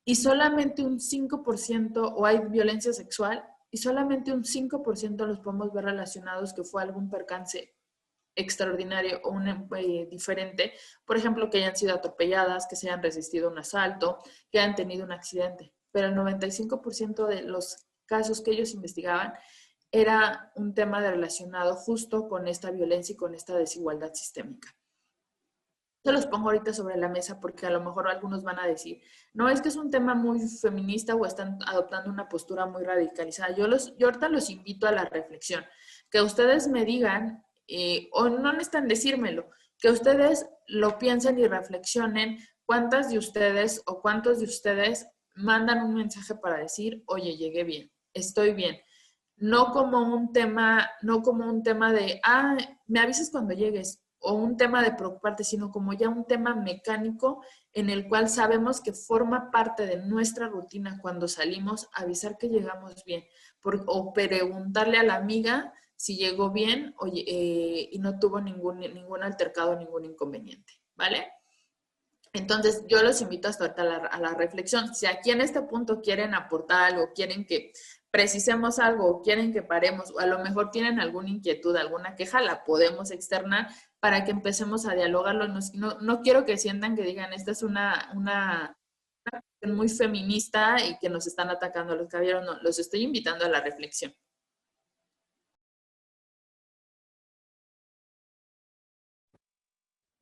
y solamente un 5%, o hay violencia sexual, y solamente un 5% los podemos ver relacionados que fue algún percance extraordinario o diferente, por ejemplo, que hayan sido atropelladas, que se hayan resistido a un asalto, que hayan tenido un accidente. Pero el 95% de los casos que ellos investigaban era un tema relacionado justo con esta violencia y con esta desigualdad sistémica. Se los pongo ahorita sobre la mesa porque a lo mejor algunos van a decir, no, es que es un tema muy feminista o están adoptando una postura muy radicalizada. Yo ahorita los invito a la reflexión, que ustedes me digan, o no necesitan decírmelo, que ustedes lo piensen y reflexionen, cuántas de ustedes o cuántos de ustedes mandan un mensaje para decir, oye, llegué bien, estoy bien. No como un tema, de, me avisas cuando llegues, o un tema de preocuparte, sino como ya un tema mecánico en el cual sabemos que forma parte de nuestra rutina cuando salimos, avisar que llegamos bien, o preguntarle a la amiga si llegó bien y no tuvo ningún altercado, ningún inconveniente, ¿vale? Entonces, yo los invito hasta ahorita a la reflexión. Si aquí en este punto quieren aportar algo, quieren que precisemos algo, o quieren que paremos, o a lo mejor tienen alguna inquietud, alguna queja, la podemos externar para que empecemos a dialogarlo. No quiero que sientan que digan, esta es una cuestión muy feminista y que nos están atacando a los caballeros. No, los estoy invitando a la reflexión.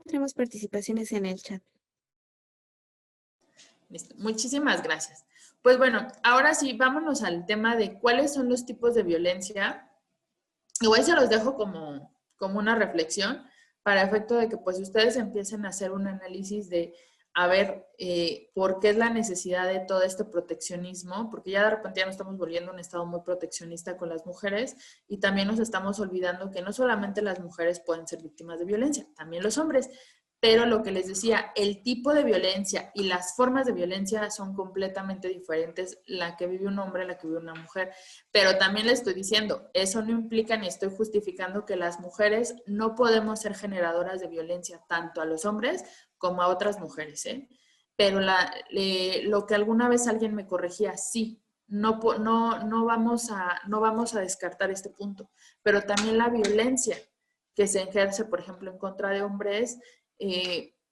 Tenemos participaciones en el chat. Listo. Muchísimas gracias. Pues bueno, ahora sí, vámonos al tema de cuáles son los tipos de violencia. Igual se los dejo como una reflexión para efecto de que pues ustedes empiecen a hacer un análisis de a ver por qué es la necesidad de todo este proteccionismo, porque ya de repente ya nos estamos volviendo un estado muy proteccionista con las mujeres y también nos estamos olvidando que no solamente las mujeres pueden ser víctimas de violencia, también los hombres. Pero lo que les decía, el tipo de violencia y las formas de violencia son completamente diferentes, la que vive un hombre, la que vive una mujer. Pero también le estoy diciendo, eso no implica ni estoy justificando que las mujeres no podemos ser generadoras de violencia tanto a los hombres como a otras mujeres, ¿eh? Pero lo que alguna vez alguien me corregía, sí, no vamos a descartar este punto, pero también la violencia que se ejerce, por ejemplo, en contra de hombres,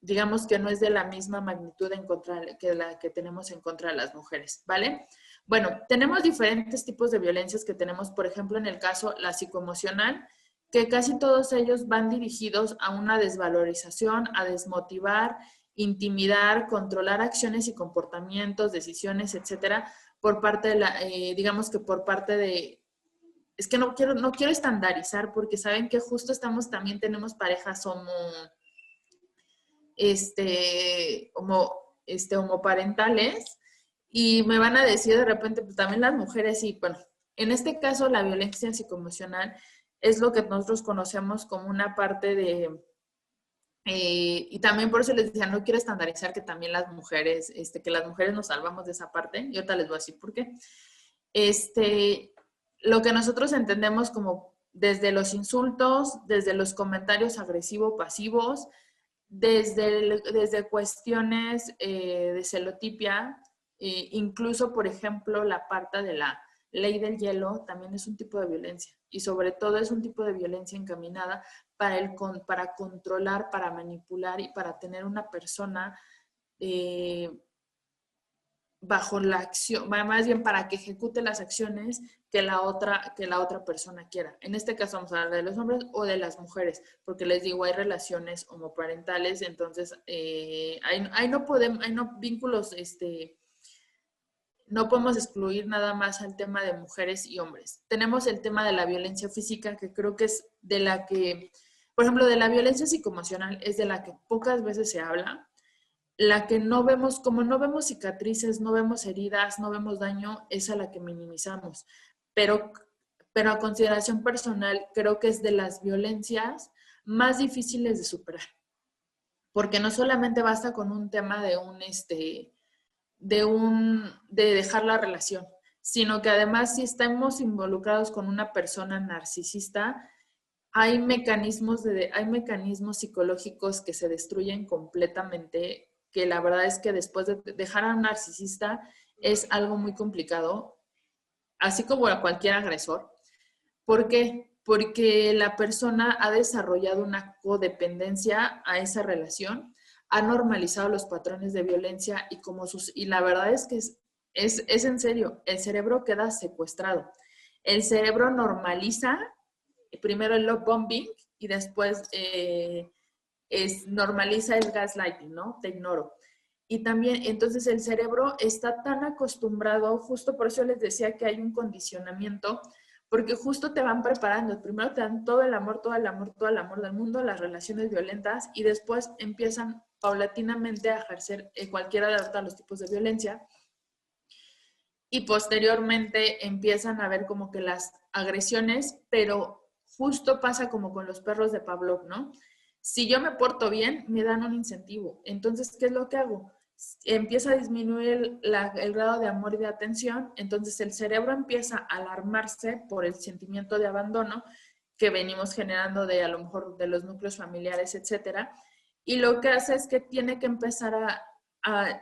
digamos que no es de la misma magnitud que la que tenemos en contra de las mujeres, ¿vale? Bueno, tenemos diferentes tipos de violencias que tenemos, por ejemplo, en el caso la psicoemocional, que casi todos ellos van dirigidos a una desvalorización, a desmotivar, intimidar, controlar acciones y comportamientos, decisiones, etcétera, por parte de digamos que por parte de, es que no quiero estandarizar porque saben que justo también tenemos parejas homoparentales y me van a decir de repente, pues también las mujeres, y bueno, en este caso la violencia psicoemocional es lo que nosotros conocemos como una parte de, y también por eso les decía, no quiero estandarizar que también las mujeres, que las mujeres nos salvamos de esa parte, y ahorita les voy a decir por qué. Lo que nosotros entendemos como desde los insultos, desde los comentarios agresivos-pasivos, desde cuestiones de celotipia, incluso, por ejemplo, la parte de la ley del hielo también es un tipo de violencia y sobre todo es un tipo de violencia encaminada para controlar, para manipular y para tener una persona bajo la acción, más bien para que ejecute las acciones que la otra persona quiera. En este caso vamos a hablar de los hombres o de las mujeres, porque les digo, hay relaciones homoparentales, entonces hay vínculos, no podemos excluir nada más al tema de mujeres y hombres. Tenemos el tema de la violencia física, que creo que es de la que, por ejemplo, de la violencia psicoemocional es de la que pocas veces se habla, la que no vemos, como no vemos cicatrices, no vemos heridas, no vemos daño, es a la que minimizamos. Pero a consideración personal, creo que es de las violencias más difíciles de superar. Porque no solamente basta con un tema de dejar la relación, sino que además si estamos involucrados con una persona narcisista, hay mecanismos psicológicos que se destruyen completamente, que la verdad es que después de dejar a un narcisista es algo muy complicado, así como a cualquier agresor. ¿Por qué? Porque la persona ha desarrollado una codependencia a esa relación, ha normalizado los patrones de violencia y la verdad es que es en serio, el cerebro queda secuestrado. El cerebro normaliza primero el love bombing y después normaliza el gaslighting, ¿no? Te ignoro. Y también, entonces el cerebro está tan acostumbrado, justo por eso les decía que hay un condicionamiento, porque justo te van preparando. Primero te dan todo el amor, todo el amor, todo el amor del mundo, las relaciones violentas, y después empiezan paulatinamente a ejercer cualquiera de los tipos de violencia. Y posteriormente empiezan a ver como que las agresiones, pero justo pasa como con los perros de Pavlov, ¿no? Si yo me porto bien, me dan un incentivo. Entonces, ¿qué es lo que hago? Empieza a disminuir el grado de amor y de atención, entonces el cerebro empieza a alarmarse por el sentimiento de abandono que venimos generando de a lo mejor de los núcleos familiares, etcétera, y lo que hace es que tiene que empezar ahora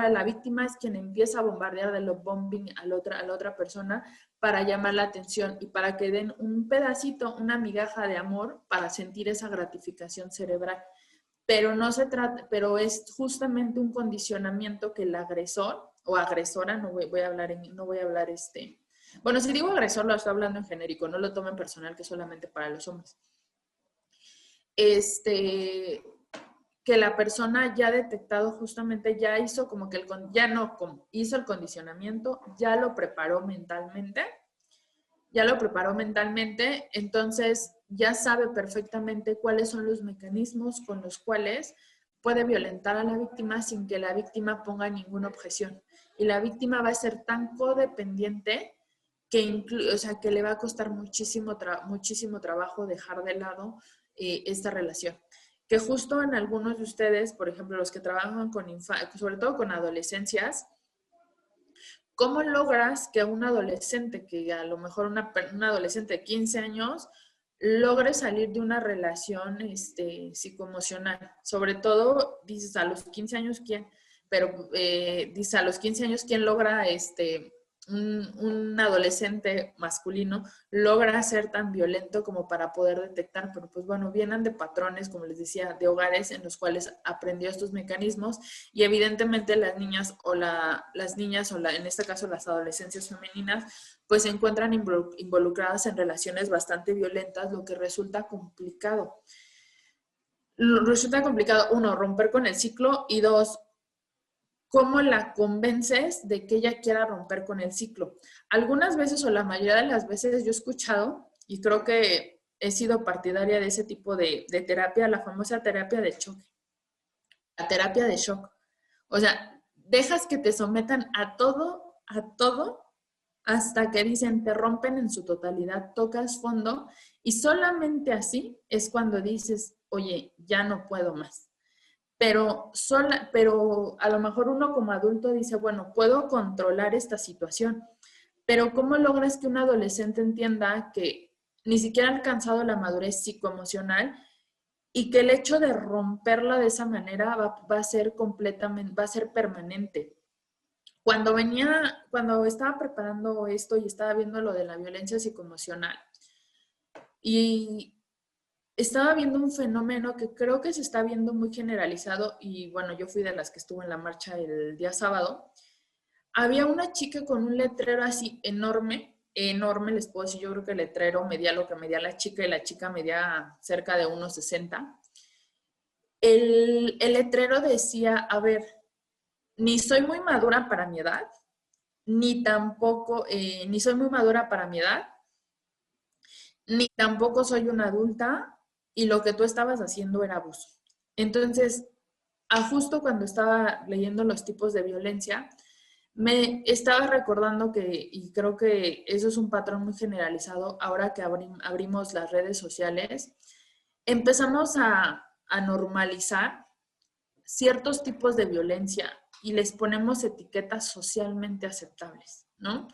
la víctima es quien empieza a bombardear de love bombing a la otra persona para llamar la atención y para que den un pedacito, una migaja de amor para sentir esa gratificación cerebral. Pero no se trata, pero es justamente un condicionamiento que el agresor o agresora, no voy a hablar bueno, si digo agresor lo estoy hablando en genérico, no lo tomen personal, que es solamente para los hombres. Que la persona ya ha detectado justamente, ya hizo como que hizo el condicionamiento, ya lo preparó mentalmente, entonces ya sabe perfectamente cuáles son los mecanismos con los cuales puede violentar a la víctima sin que la víctima ponga ninguna objeción. Y la víctima va a ser tan codependiente que le va a costar muchísimo trabajo dejar de lado esta relación. Que justo en algunos de ustedes, por ejemplo, los que trabajan sobre todo con adolescencias, ¿cómo logras que un adolescente, que a lo mejor un adolescente de 15 años, logre salir de una relación psicoemocional? Sobre todo, dices, a los 15 años, ¿quién? Pero dices, a los 15 años, ¿quién logra un adolescente masculino logra ser tan violento como para poder detectar? Pero pues bueno, vienen de patrones, como les decía, de hogares en los cuales aprendió estos mecanismos y evidentemente las niñas en este caso las adolescencias femeninas, pues se encuentran involucradas en relaciones bastante violentas, lo que resulta complicado. Resulta complicado, uno, romper con el ciclo y dos, ¿cómo la convences de que ella quiera romper con el ciclo? Algunas veces o la mayoría de las veces yo he escuchado y creo que he sido partidaria de ese tipo de terapia, la famosa terapia de choque, la terapia de shock. O sea, dejas que te sometan a todo, hasta que dicen, te rompen en su totalidad, tocas fondo y solamente así es cuando dices, oye, ya no puedo más. Pero a lo mejor uno como adulto dice, bueno, puedo controlar esta situación, pero ¿cómo logras que un adolescente entienda que ni siquiera ha alcanzado la madurez psicoemocional y que el hecho de romperla de esa manera va a ser permanente? Cuando estaba preparando esto y estaba viendo lo de la violencia psicoemocional y estaba viendo un fenómeno que creo que se está viendo muy generalizado y bueno, yo fui de las que estuvo en la marcha el día sábado. Había una chica con un letrero así enorme, les puedo decir, yo creo que el letrero medía lo que medía la chica y la chica medía cerca de 1,60. El letrero decía, a ver, ni soy muy madura para mi edad, ni soy muy madura para mi edad, ni tampoco soy una adulta y lo que tú estabas haciendo era abuso. Entonces, justo cuando estaba leyendo los tipos de violencia, me estaba recordando y creo que eso es un patrón muy generalizado, ahora que abrimos las redes sociales, empezamos a normalizar ciertos tipos de violencia y les ponemos etiquetas socialmente aceptables, ¿no?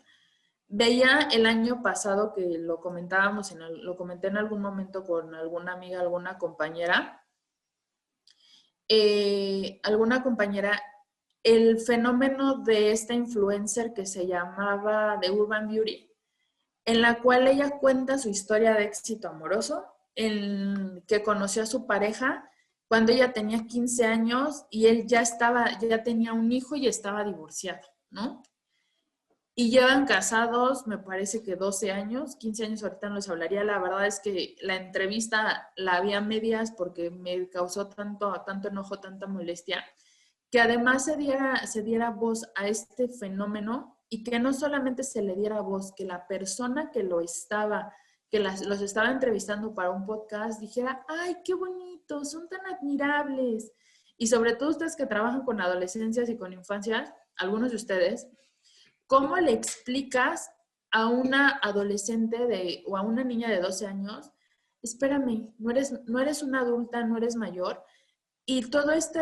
Veía el año pasado que lo comenté en algún momento con alguna amiga, alguna compañera, el fenómeno de esta influencer que se llamaba The Urban Beauty, en la cual ella cuenta su historia de éxito amoroso, en que conoció a su pareja cuando ella tenía 15 años y él ya tenía un hijo y estaba divorciado, ¿no? Y llevan casados, me parece que 12 años, 15 años ahorita no les hablaría. La verdad es que la entrevista la vi a medias porque me causó tanto enojo, tanta molestia, que además se diera voz a este fenómeno y que no solamente se le diera voz, que la persona que los estaba entrevistando para un podcast dijera, ay, qué bonitos, son tan admirables. Y sobre todo ustedes que trabajan con adolescencias y con infancias, algunos de ustedes, ¿cómo le explicas a una adolescente o a una niña de 12 años, espérame, no eres una adulta, no eres mayor? Y todo este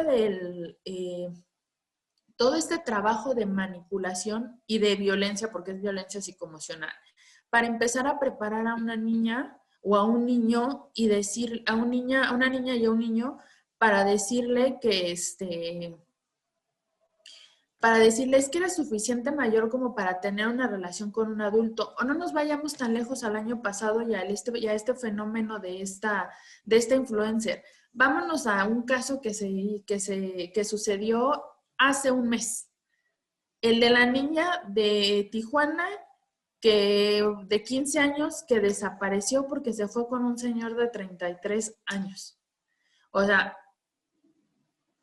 trabajo de manipulación y de violencia, porque es violencia psicoemocional, para empezar a preparar a una niña o a un niño y decir a una niña y a un niño para decirle para decirles que eres suficiente mayor como para tener una relación con un adulto. O no nos vayamos tan lejos al año pasado y a este fenómeno de esta influencer. Vámonos a un caso que sucedió hace un mes. El de la niña de Tijuana, de 15 años, que desapareció porque se fue con un señor de 33 años. O sea,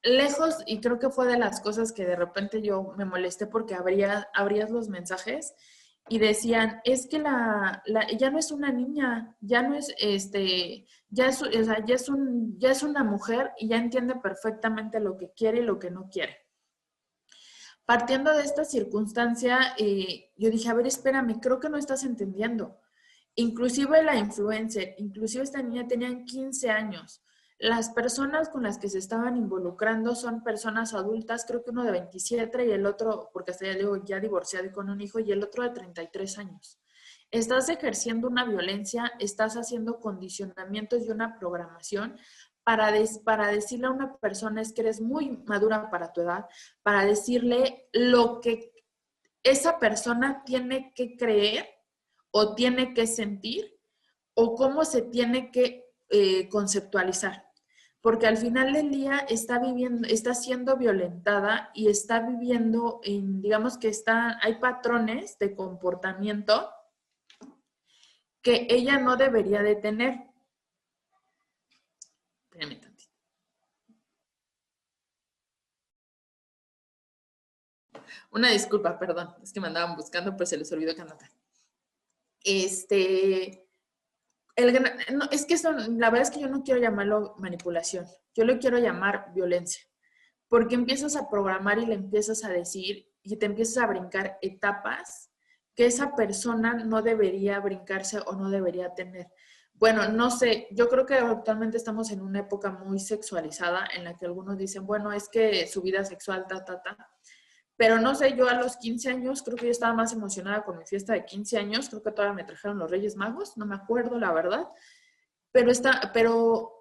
lejos, y creo que fue de las cosas que de repente yo me molesté porque abrías los mensajes y decían, es que ya no es una niña, ya no es, o sea, ya es una mujer y ya entiende perfectamente lo que quiere y lo que no quiere. Partiendo de esta circunstancia, yo dije, a ver, espérame, creo que no estás entendiendo. Inclusive la influencer, inclusive esta niña tenían 15 años. Las personas con las que se estaban involucrando son personas adultas, creo que uno de 27 y el otro, porque hasta ya divorciado y con un hijo, y el otro de 33 años. Estás ejerciendo una violencia, estás haciendo condicionamientos y una programación para decirle a una persona es que eres muy madura para tu edad, para decirle lo que esa persona tiene que creer o tiene que sentir o cómo se tiene que conceptualizar. Porque al final del día está siendo violentada y está viviendo digamos que hay patrones de comportamiento que ella no debería de tener. Espérame tantito. Una disculpa, perdón, es que me andaban buscando, pero se les olvidó que anotar. La verdad es que yo no quiero llamarlo manipulación, yo lo quiero llamar violencia, porque empiezas a programar y le empiezas a decir y te empiezas a brincar etapas que esa persona no debería brincarse o no debería tener. Bueno, no sé, yo creo que actualmente estamos en una época muy sexualizada en la que algunos dicen, bueno, es que su vida sexual, pero no sé, yo a los 15 años creo que yo estaba más emocionada con mi fiesta de 15 años, creo que todavía me trajeron los Reyes Magos, no me acuerdo la verdad, pero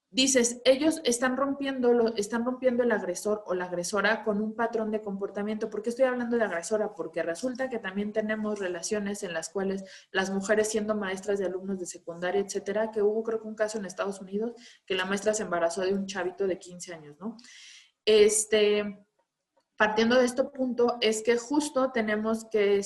dices, ellos están rompiendo el agresor o la agresora con un patrón de comportamiento. ¿Por qué estoy hablando de agresora? Porque resulta que también tenemos relaciones en las cuales las mujeres siendo maestras de alumnos de secundaria, etcétera, que hubo creo que un caso en Estados Unidos que la maestra se embarazó de un chavito de 15 años, ¿no? Partiendo de este punto es que justo tenemos que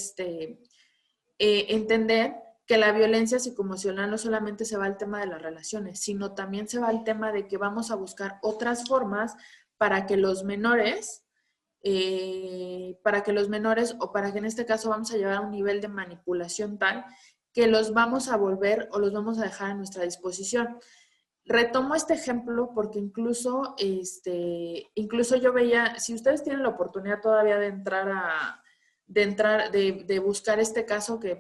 entender que la violencia psicoemocional no solamente se va al tema de las relaciones, sino también se va al tema de que vamos a buscar otras formas para que los menores, o para que en este caso vamos a llevar a un nivel de manipulación tal que los vamos a volver o los vamos a dejar a nuestra disposición. Retomo este ejemplo porque incluso yo veía, si ustedes tienen la oportunidad todavía de buscar este caso que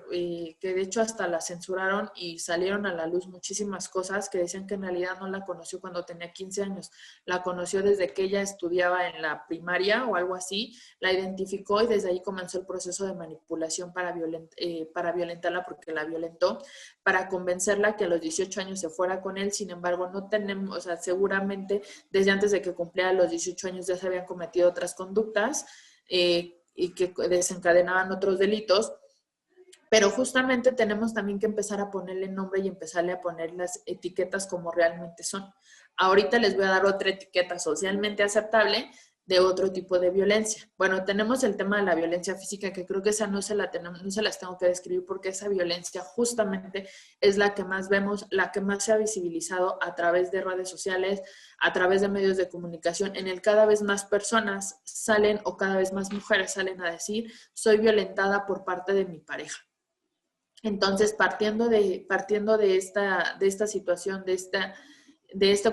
de hecho hasta la censuraron y salieron a la luz muchísimas cosas que decían que en realidad no la conoció cuando tenía 15 años, la conoció desde que ella estudiaba en la primaria o algo así, la identificó y desde ahí comenzó el proceso de manipulación para violentarla porque la violentó, para convencerla que a los 18 años se fuera con él. Sin embargo, no tenemos, o sea, seguramente desde antes de que cumpliera los 18 años ya se habían cometido otras conductas y que desencadenaban otros delitos, pero justamente tenemos también que empezar a ponerle nombre y empezarle a poner las etiquetas como realmente son. Ahorita les voy a dar otra etiqueta socialmente aceptable, de otro tipo de violencia. Bueno, tenemos el tema de la violencia física, que creo que esa no se las tengo que describir porque esa violencia justamente es la que más vemos, la que más se ha visibilizado a través de redes sociales, a través de medios de comunicación, en el cada vez más personas salen o cada vez más mujeres salen a decir, soy violentada por parte de mi pareja. Entonces, partiendo de esta situación, de esta,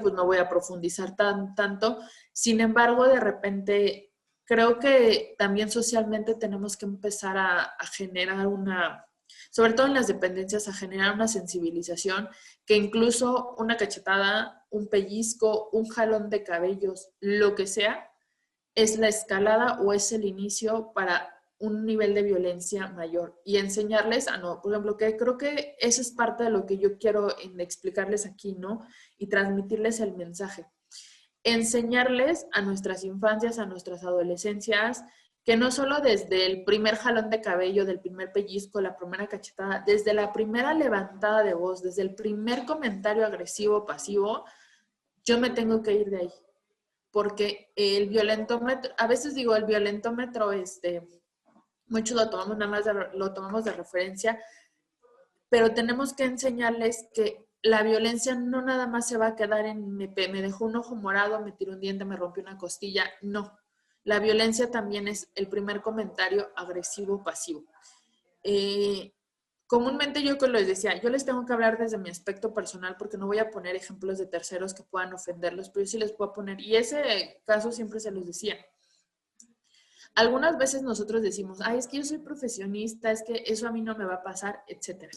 pues no voy a profundizar tanto. Sin embargo, de repente, creo que también socialmente tenemos que empezar a generar sobre todo en las dependencias, a generar una sensibilización, que incluso una cachetada, un pellizco, un jalón de cabellos, lo que sea, es la escalada o es el inicio para un nivel de violencia mayor y enseñarles a no, por ejemplo, que creo que eso es parte de lo que yo quiero explicarles aquí, ¿no? Y transmitirles el mensaje. Enseñarles a nuestras infancias, a nuestras adolescencias, que no solo desde el primer jalón de cabello, del primer pellizco, la primera cachetada, desde la primera levantada de voz, desde el primer comentario agresivo, pasivo, yo me tengo que ir de ahí. Porque el violentómetro, a veces digo, el violentómetro, muchos lo tomamos lo tomamos de referencia, pero tenemos que enseñarles que la violencia no nada más se va a quedar en me dejó un ojo morado, me tiró un diente, me rompió una costilla, no. La violencia también es el primer comentario agresivo pasivo. Comúnmente yo que les decía, yo les tengo que hablar desde mi aspecto personal porque no voy a poner ejemplos de terceros que puedan ofenderlos, pero yo sí les puedo poner, y ese caso siempre se los decía. Algunas veces nosotros decimos, ay, es que yo soy profesionista, es que eso a mí no me va a pasar, etc.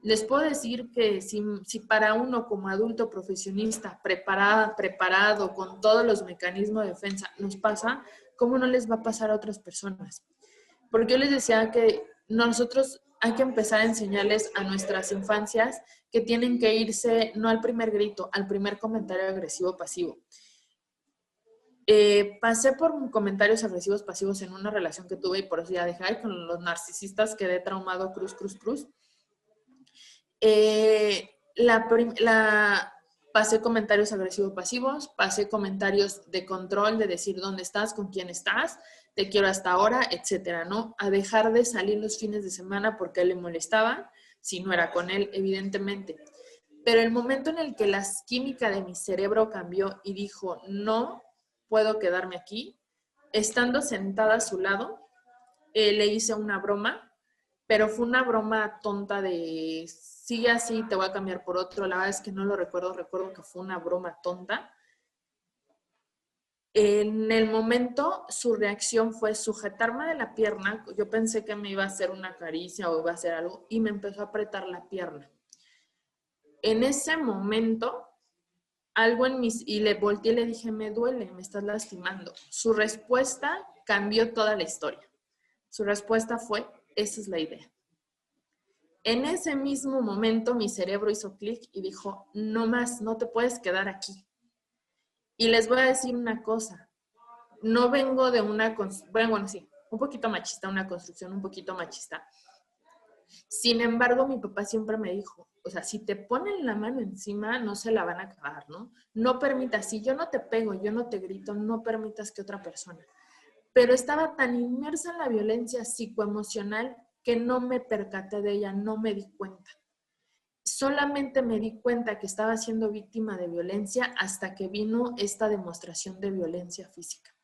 Les puedo decir que si para uno como adulto profesionista, preparado, con todos los mecanismos de defensa, nos pasa, ¿cómo no les va a pasar a otras personas? Porque yo les decía que nosotros hay que empezar a enseñarles a nuestras infancias que tienen que irse no al primer grito, al primer comentario agresivo pasivo. Pasé por comentarios agresivos pasivos en una relación que tuve y por eso ya dejé, ay, con los narcisistas quedé traumado, cruz. Pasé comentarios agresivos pasivos, pasé comentarios de control, de decir dónde estás, con quién estás, te quiero hasta ahora, etcétera, ¿no? A dejar de salir los fines de semana porque a él le molestaba, si no era con él, evidentemente. Pero el momento en el que la química de mi cerebro cambió y dijo, no puedo quedarme aquí, estando sentada a su lado, le hice una broma, pero fue una broma tonta de sigue así, te voy a cambiar por otro. La verdad es que no lo recuerdo que fue una broma tonta. En el momento, su reacción fue sujetarme de la pierna. Yo pensé que me iba a hacer una caricia o iba a hacer algo y me empezó a apretar la pierna. En ese momento, algo en mis... Y le volteé y le dije, me duele, me estás lastimando. Su respuesta cambió toda la historia. Su respuesta fue, esa es la idea. En ese mismo momento mi cerebro hizo clic y dijo, no más, no te puedes quedar aquí. Y les voy a decir una cosa, no vengo de bueno, sí, un poquito machista, una construcción un poquito machista. Sin embargo, mi papá siempre me dijo, o sea, si te ponen la mano encima, no se la van a acabar, ¿no? No permitas, si yo no te pego, yo no te grito, no permitas que otra persona. Pero estaba tan inmersa en la violencia psicoemocional que no me percaté de ella, no me di cuenta. Solamente me di cuenta que estaba siendo víctima de violencia hasta que vino esta demostración de violencia física.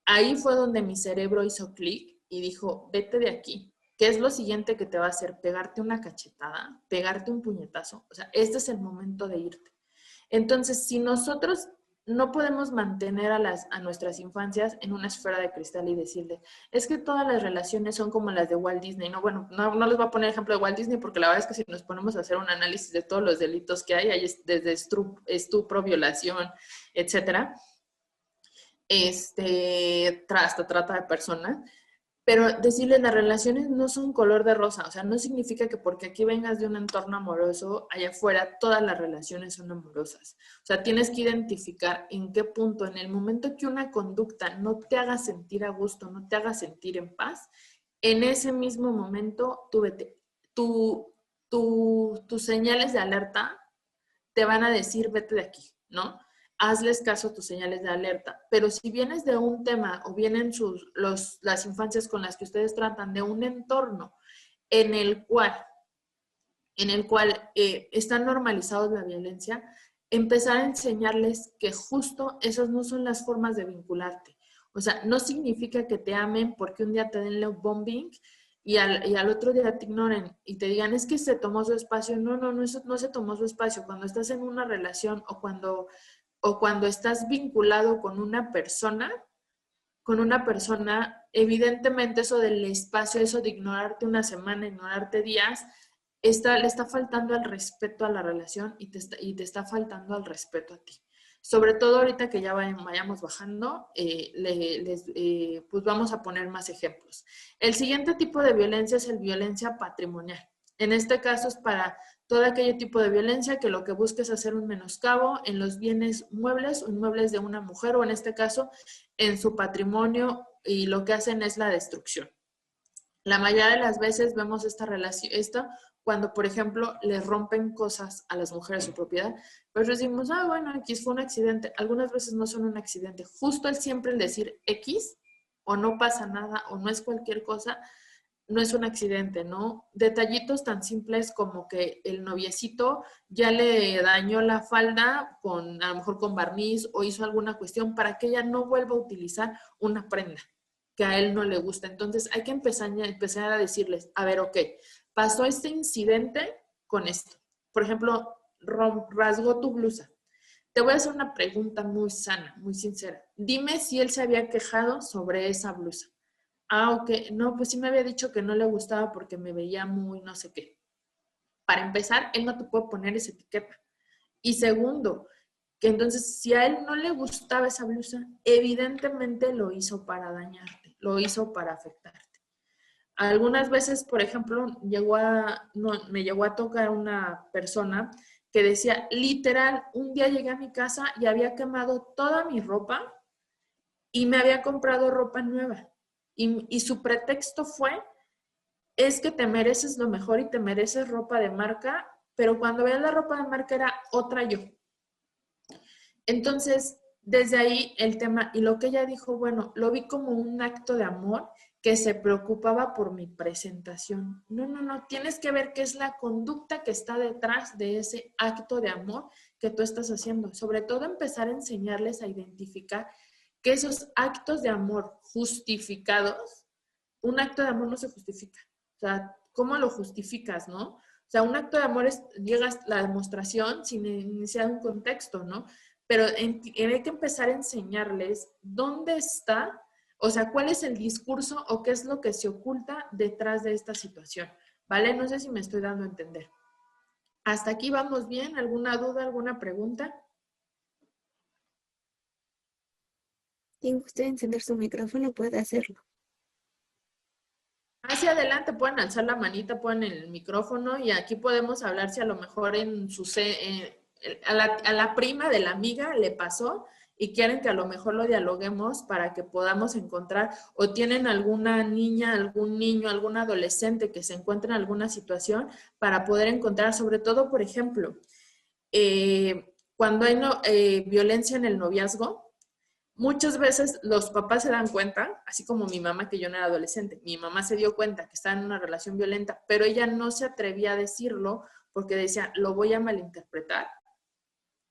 Ahí fue donde mi cerebro hizo clic y dijo, vete de aquí. ¿Qué es lo siguiente que te va a hacer? Pegarte una cachetada, pegarte un puñetazo. O sea, este es el momento de irte. Entonces, si nosotros no podemos mantener a nuestras infancias en una esfera de cristal y decirle, es que todas las relaciones son como las de Walt Disney, ¿no? Bueno, no les voy a poner ejemplo de Walt Disney porque la verdad es que si nos ponemos a hacer un análisis de todos los delitos que hay desde estupro, violación, etcétera, hasta trata de personas, pero decirles las relaciones no son color de rosa, o sea, no significa que porque aquí vengas de un entorno amoroso, allá afuera todas las relaciones son amorosas. O sea, tienes que identificar en qué punto, en el momento que una conducta no te haga sentir a gusto, no te haga sentir en paz, en ese mismo momento tus señales de alerta te van a decir, vete de aquí, ¿no? hazles caso a tus señales de alerta. Pero si vienes de un tema o vienen las infancias con las que ustedes tratan de un entorno en el cual está normalizados la violencia, empezar a enseñarles que justo esas no son las formas de vincularte. O sea, no significa que te amen porque un día te den love bombing y al otro día te ignoren y te digan, es que se tomó su espacio. No, no se tomó su espacio. Cuando estás en una relación o cuando estás vinculado con una persona, evidentemente eso del espacio, eso de ignorarte una semana, ignorarte días, le está faltando al respeto a la relación y te está faltando al respeto a ti. Sobre todo ahorita que ya vayamos bajando, pues vamos a poner más ejemplos. El siguiente tipo de violencia es el violencia patrimonial. En este caso es para todo aquel tipo de violencia que lo que busca es hacer un menoscabo en los bienes muebles o inmuebles de una mujer, o en este caso en su patrimonio, y lo que hacen es la destrucción. La mayoría de las veces vemos esta relación, cuando, por ejemplo, les rompen cosas a las mujeres su propiedad, pues decimos, bueno, X fue un accidente. Algunas veces no son un accidente. Justo el decir X, o no pasa nada, o no es cualquier cosa, no es un accidente, ¿no? Detallitos tan simples como que el noviecito ya le dañó la falda a lo mejor con barniz, o hizo alguna cuestión para que ella no vuelva a utilizar una prenda que a él no le gusta. Entonces hay que empezar a decirles, a ver, ok, pasó este incidente con esto. Por ejemplo, rasgó tu blusa. Te voy a hacer una pregunta muy sana, muy sincera. Dime si él se había quejado sobre esa blusa. Ok, no, pues sí me había dicho que no le gustaba porque me veía muy no sé qué. Para empezar, él no te puede poner esa etiqueta. Y segundo, que entonces si a él no le gustaba esa blusa, evidentemente lo hizo para dañarte, lo hizo para afectarte. Algunas veces, por ejemplo, me llegó a tocar una persona que decía, literal, un día llegué a mi casa y había quemado toda mi ropa y me había comprado ropa nueva. Y su pretexto fue, es que te mereces lo mejor y te mereces ropa de marca, pero cuando veas la ropa de marca era otra yo. Entonces, desde ahí el tema, y lo que ella dijo, bueno, lo vi como un acto de amor que se preocupaba por mi presentación. No, tienes que ver qué es la conducta que está detrás de ese acto de amor que tú estás haciendo. Sobre todo empezar a enseñarles a identificar que esos actos de amor justificados, un acto de amor no se justifica. O sea, ¿cómo lo justificas, no? O sea, un acto de amor llega a la demostración sin iniciar un contexto, ¿no? Pero hay que empezar a enseñarles dónde está, o sea, cuál es el discurso o qué es lo que se oculta detrás de esta situación, ¿vale? No sé si me estoy dando a entender. ¿Hasta aquí vamos bien? ¿Alguna duda, alguna pregunta? Si gusta encender su micrófono, puede hacerlo. Hacia adelante pueden alzar la manita, ponen el micrófono y aquí podemos hablar si a lo mejor a la prima de la amiga le pasó y quieren que a lo mejor lo dialoguemos para que podamos encontrar, o tienen alguna niña, algún niño, algún adolescente que se encuentre en alguna situación para poder encontrar, sobre todo, por ejemplo, cuando hay violencia en el noviazgo. Muchas veces los papás se dan cuenta, así como mi mamá, que yo no era adolescente, mi mamá se dio cuenta que estaba en una relación violenta, pero ella no se atrevía a decirlo porque decía, lo voy a malinterpretar.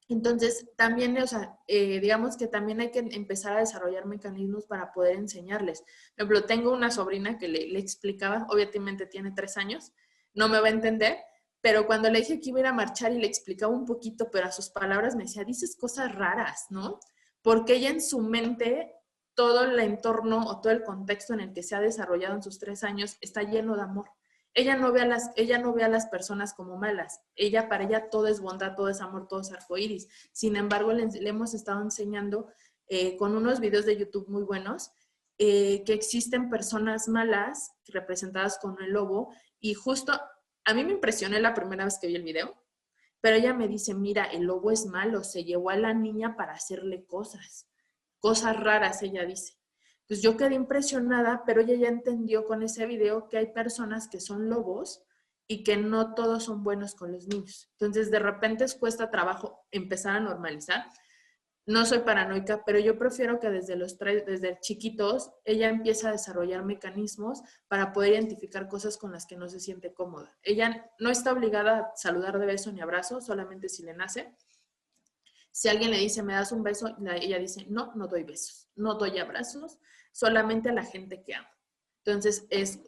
Entonces, también, o sea, digamos que también hay que empezar a desarrollar mecanismos para poder enseñarles. Por ejemplo, tengo una sobrina que le explicaba, obviamente tiene 3 años, no me va a entender, pero cuando le dije que iba a ir a marchar y le explicaba un poquito, pero a sus palabras me decía, dices cosas raras, ¿no? Porque ella en su mente, todo el entorno o todo el contexto en el que se ha desarrollado en sus 3 años está lleno de amor. Ella no ve a las personas como malas. Para ella todo es bondad, todo es amor, todo es arcoíris. Sin embargo, le hemos estado enseñando con unos videos de YouTube muy buenos que existen personas malas representadas con el lobo, y justo a mí me impresioné la primera vez que vi el video, pero ella me dice, mira, el lobo es malo, se llevó a la niña para hacerle cosas raras, ella dice. Entonces yo quedé impresionada, pero ella ya entendió con ese video que hay personas que son lobos y que no todos son buenos con los niños. Entonces de repente cuesta trabajo empezar a normalizar. no soy paranoica, pero yo prefiero que desde chiquitos, ella empiece a desarrollar mecanismos para poder identificar cosas con las que no se siente cómoda. Ella no está obligada a saludar de beso ni abrazo, solamente si le nace. Si alguien le dice, ¿me das un beso? Ella dice, no, no doy besos, no doy abrazos, solamente a la gente que amo. Entonces,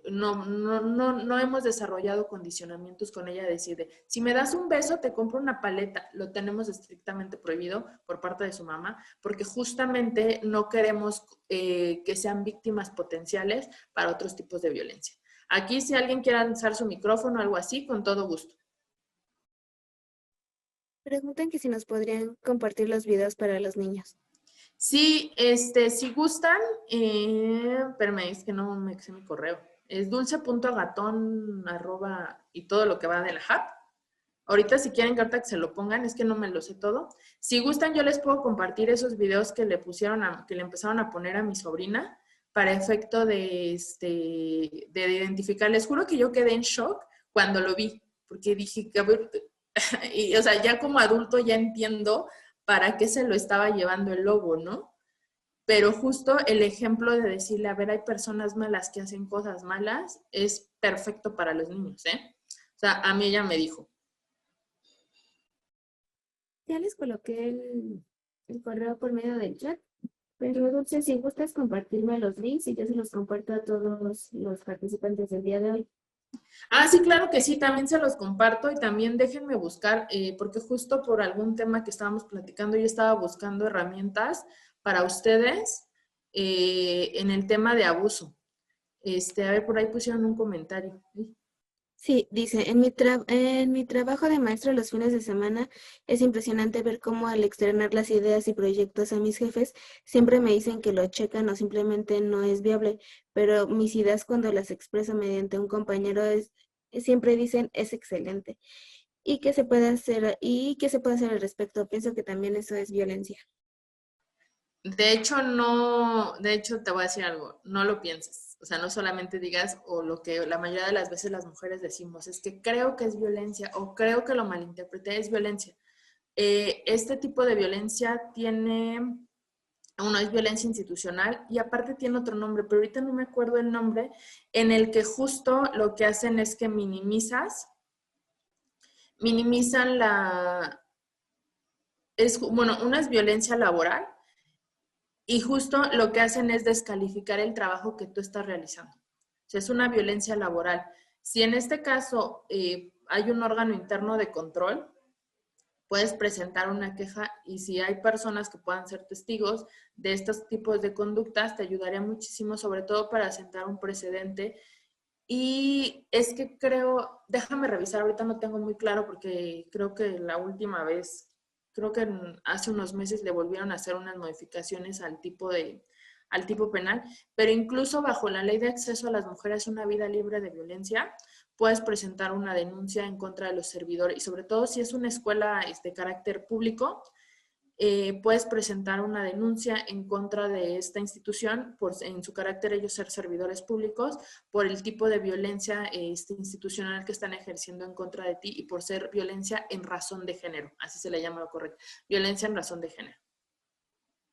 no hemos desarrollado condicionamientos con ella de decir, si me das un beso, te compro una paleta. Lo tenemos estrictamente prohibido por parte de su mamá, porque justamente no queremos que sean víctimas potenciales para otros tipos de violencia. Aquí, si alguien quiere alzar su micrófono o algo así, con todo gusto. Preguntan que si nos podrían compartir los videos para los niños. Sí, si gustan, espérame, es que no me sé mi correo. Es dulce.gatón y todo lo que va de la app. Ahorita si quieren que ahorita que se lo pongan, es que no me lo sé todo. Si gustan, yo les puedo compartir esos videos que que le empezaron a poner a mi sobrina para efecto de identificar. Les juro que yo quedé en shock cuando lo vi, porque dije, a ver, y, o sea, ya como adulto ya entiendo para qué se lo estaba llevando el lobo, ¿no? Pero justo el ejemplo de decirle, a ver, hay personas malas que hacen cosas malas, es perfecto para los niños, ¿eh? O sea, a mí ella me dijo. Ya les coloqué el correo por medio del chat, pero Dulce, si gustas compartirme los links y yo se los comparto a todos los participantes del día de hoy. Ah, sí, claro que sí, también se los comparto y también déjenme buscar, porque justo por algún tema que estábamos platicando, yo estaba buscando herramientas para ustedes en el tema de abuso. A ver, por ahí pusieron un comentario. Sí, dice, en mi trabajo de maestro los fines de semana es impresionante ver cómo al externar las ideas y proyectos a mis jefes, siempre me dicen que lo checan o simplemente no es viable, pero mis ideas cuando las expreso mediante un compañero siempre dicen es excelente. ¿Y qué se puede hacer al respecto? Pienso que también eso es violencia. De hecho, no, de hecho te voy a decir algo, no lo pienses. O sea, no solamente digas o lo que la mayoría de las veces las mujeres decimos, es que creo que es violencia o creo que lo malinterpreté, es violencia. Este tipo de violencia uno es violencia institucional y aparte tiene otro nombre, pero ahorita no me acuerdo el nombre, en el que justo lo que hacen es que minimizan bueno, una es violencia laboral y justo lo que hacen es descalificar el trabajo que tú estás realizando. O sea, es una violencia laboral. Si en este caso hay un órgano interno de control, puedes presentar una queja y si hay personas que puedan ser testigos de estos tipos de conductas, te ayudaría muchísimo, sobre todo para sentar un precedente. Y es que déjame revisar, ahorita no tengo muy claro porque creo que la última vez, creo que hace unos meses le volvieron a hacer unas modificaciones al tipo penal, pero incluso bajo la ley de acceso a las mujeres a una vida libre de violencia, puedes presentar una denuncia en contra de los servidores y sobre todo si es una escuela de carácter público, puedes presentar una denuncia en contra de esta institución en su carácter ellos ser servidores públicos por el tipo de violencia institucional que están ejerciendo en contra de ti y por ser violencia en razón de género, así se le llama lo correcto, violencia en razón de género.